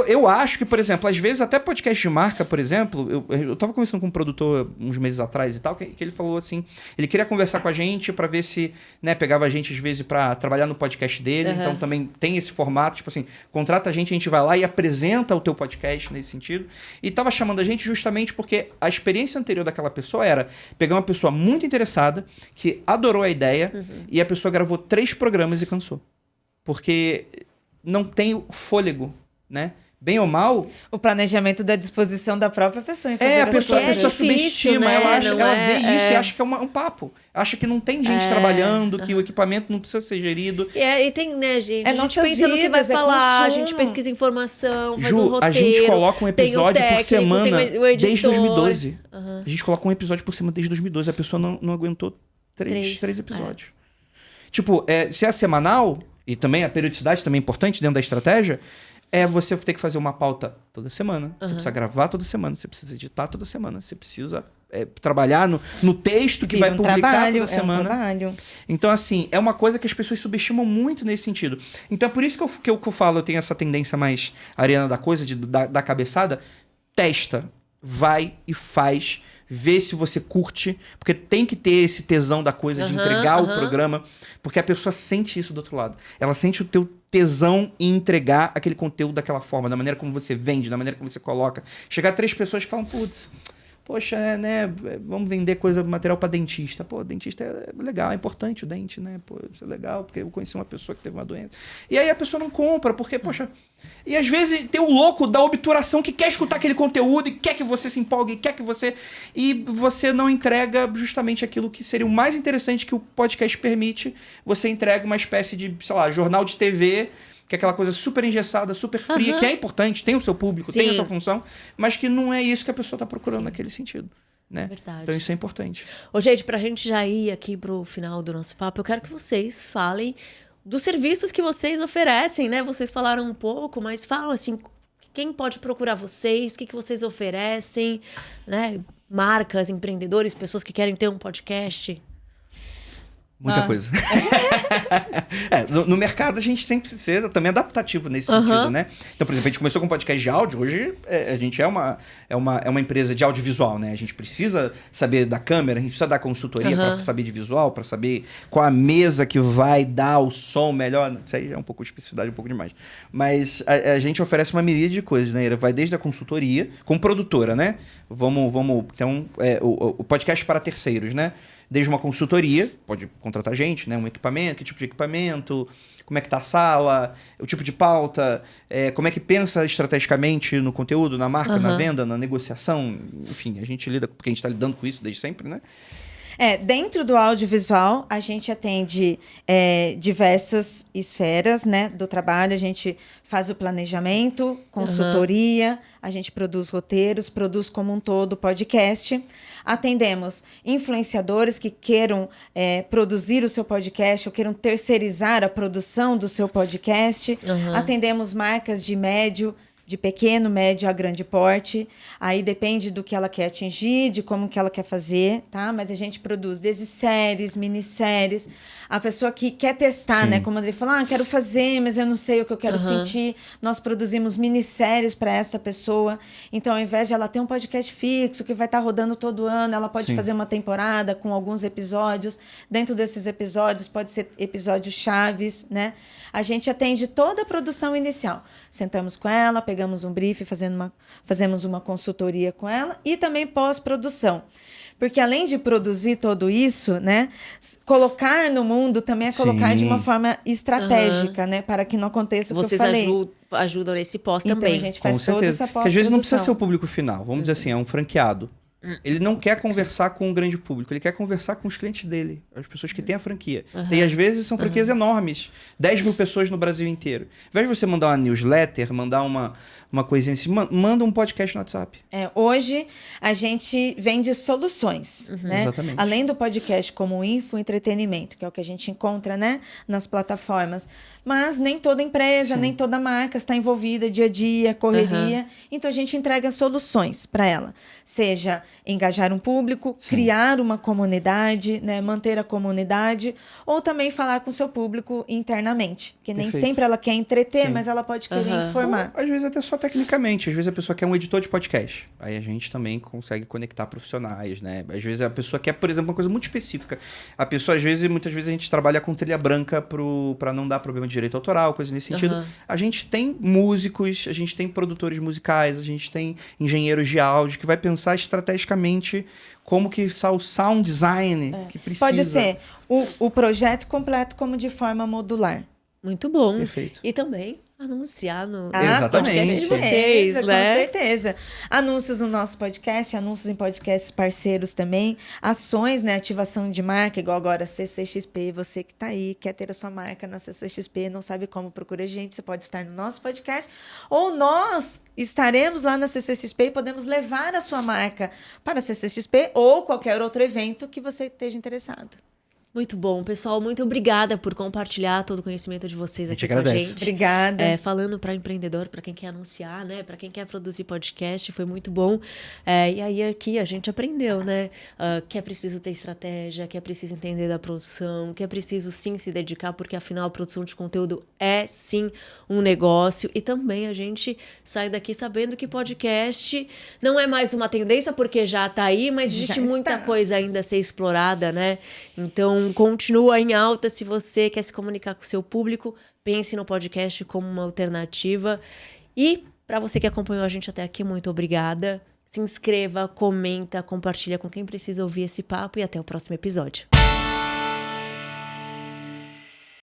Eu acho que, por exemplo, às vezes até podcast de marca, por exemplo, eu tava conversando com um produtor uns meses atrás e tal, que ele falou assim, ele queria conversar com a gente pra ver se, né, pegava a gente às vezes pra trabalhar no podcast dele, então também tem esse formato, tipo assim, contrata a gente vai lá e apresenta o teu podcast nesse sentido, e tava chamando a gente justamente porque a experiência anterior daquela pessoa era pegar uma pessoa muito interessada, que adorou a ideia, e a pessoa gravou 3 programas e cansou. porque não tem o fôlego, né? Bem ou mal... O planejamento da disposição da própria pessoa em fazer a pessoa difícil, subestima, né? ela vê isso e acha que é um papo. Acha que não tem gente trabalhando, que o equipamento não precisa ser gerido. E tem, né, gente? A gente pensa no que vai vidas, falar, a consumo. gente pesquisa informação, faz Ju, um roteiro. a gente coloca um episódio tem o por semana técnico, tem o editor. desde 2012. A gente coloca um episódio por semana desde 2012. A pessoa não aguentou três episódios. Tipo, se é semanal, e também a periodicidade também é importante dentro da estratégia, você ter que fazer uma pauta toda semana. Você precisa gravar toda semana. Você precisa editar toda semana. Você precisa trabalhar no texto que vai publicar toda semana. Então, assim, é uma coisa que as pessoas subestimam muito nesse sentido. Então, é por isso que eu falo, eu tenho essa tendência mais ariana da coisa, da cabeçada. Testa, vai e faz. Vê se você curte, porque tem que ter esse tesão da coisa de entregar o programa, porque a pessoa sente isso do outro lado. Ela sente o teu tesão em entregar aquele conteúdo daquela forma, da maneira como você vende, da maneira como você coloca. Chegar 3 pessoas que falam, putz, poxa, né, vamos vender material para dentista. Pô, dentista é legal, é importante o dente, né? Pô, isso é legal, porque eu conheci uma pessoa que teve uma doença. E aí a pessoa não compra, porque, poxa... E às vezes tem o louco da obturação que quer escutar aquele conteúdo e quer que você se empolgue, quer que você... E você não entrega justamente aquilo que seria o mais interessante que o podcast permite. Você entrega uma espécie de, sei lá, jornal de TV... que é aquela coisa super engessada, super fria, que é importante, tem o seu público, tem a sua função, mas que não é isso que a pessoa está procurando naquele sentido. Né? Verdade. Então isso é importante. Ô, gente, pra gente já ir aqui pro final do nosso papo, eu quero que vocês falem dos serviços que vocês oferecem, né? Vocês falaram um pouco, mas falam assim, quem pode procurar vocês, o que vocês oferecem, né? Marcas, empreendedores, pessoas que querem ter um podcast. Muita coisa. No mercado a gente sempre precisa ser também adaptativo nesse sentido, né? Então, por exemplo, a gente começou com um podcast de áudio, hoje a gente é uma empresa de audiovisual, né? A gente precisa saber da câmera, a gente precisa dar consultoria para saber de visual, para saber qual a mesa que vai dar o som melhor. Isso aí já é um pouco de especificidade, um pouco demais. Mas a gente oferece uma miríade de coisas, né? Vai desde a consultoria, como produtora, né? Então, o podcast para terceiros, né? Desde uma consultoria, pode contratar gente, né? Um equipamento, que tipo de equipamento, como é que tá a sala, o tipo de pauta, como é que pensa estrategicamente no conteúdo, na marca, na venda, na negociação, enfim, a gente lida, porque a gente está lidando com isso desde sempre, né? Dentro do audiovisual, a gente atende diversas esferas, né, do trabalho. A gente faz o planejamento, consultoria, a gente produz roteiros, produz como um todo podcast. Atendemos influenciadores que queiram produzir o seu podcast ou queiram terceirizar a produção do seu podcast. Atendemos marcas de pequeno, médio a grande porte. Aí depende do que ela quer atingir, de como que ela quer fazer, tá? Mas a gente produz desde séries, minisséries. A pessoa que quer testar, né? Como a André falou, quero fazer, mas eu não sei o que eu quero sentir. Nós produzimos minisséries para essa pessoa. Então, ao invés de ela ter um podcast fixo, que vai estar rodando todo ano, ela pode fazer uma temporada com alguns episódios. Dentro desses episódios, pode ser episódios chaves, né? A gente atende toda a produção inicial. Sentamos com ela, pegamos um brief, fazemos uma consultoria com ela e também pós-produção. Porque além de produzir tudo isso, né, colocar no mundo também é colocar de uma forma estratégica, né, para que não aconteça o que eu falei. Vocês ajudam nesse pós então, também. A gente faz com toda certeza. essa pós-produção. Porque às vezes não precisa ser o público final. Vamos dizer assim, é um franqueado. Ele não quer conversar com o grande público, ele quer conversar com os clientes dele, as pessoas que têm a franquia. E às vezes são franquias enormes, 10 mil pessoas no Brasil inteiro. Ao invés de você mandar uma newsletter, mandar uma coisinha assim, manda um podcast no WhatsApp. Hoje a gente vende soluções, né? Exatamente. Além do podcast como infoentretenimento, que é o que a gente encontra, né, nas plataformas. Mas nem toda empresa, nem toda marca está envolvida dia a dia, correria. Então a gente entrega soluções para ela. Seja engajar um público, criar uma comunidade, né, manter a comunidade, ou também falar com o seu público internamente. Porque nem sempre ela quer entreter, mas ela pode querer informar. Ou, às vezes até só tecnicamente. Às vezes a pessoa quer um editor de podcast. Aí a gente também consegue conectar profissionais, né? Às vezes a pessoa quer, por exemplo, uma coisa muito específica. A pessoa, muitas vezes a gente trabalha com trilha branca para não dar problema de direito autoral, coisa nesse sentido. A gente tem músicos, a gente tem produtores musicais, a gente tem engenheiros de áudio que vai pensar estrategicamente como que o sound design que precisa. Pode ser o projeto completo como de forma modular. Muito bom. Perfeito. E também anunciar no Exatamente. podcast de vocês, Com né? certeza. Anúncios no nosso podcast, anúncios em podcasts parceiros também, ações, né, ativação de marca, igual agora a CCXP, você que tá aí, quer ter a sua marca na CCXP, não sabe como, procura a gente, você pode estar no nosso podcast, ou nós estaremos lá na CCXP e podemos levar a sua marca para a CCXP ou qualquer outro evento que você esteja interessado. Muito bom, pessoal. Muito obrigada por compartilhar todo o conhecimento de vocês A gente aqui com a agradece. gente. Obrigada. Falando para empreendedor, para quem quer anunciar, né? Para quem quer produzir podcast, foi muito bom. E aí aqui a gente aprendeu, né? Que é preciso ter estratégia, que é preciso entender da produção, que é preciso sim se dedicar, porque afinal a produção de conteúdo é sim um negócio. E também a gente sai daqui sabendo que podcast não é mais uma tendência, porque já está aí, mas existe Já muita está. coisa ainda a ser explorada, né? Então, continua em alta. Se você quer se comunicar com o seu público, pense no podcast como uma alternativa. E para você que acompanhou a gente até aqui, muito obrigada. Se inscreva, comenta, compartilha com quem precisa ouvir esse papo e até o próximo episódio.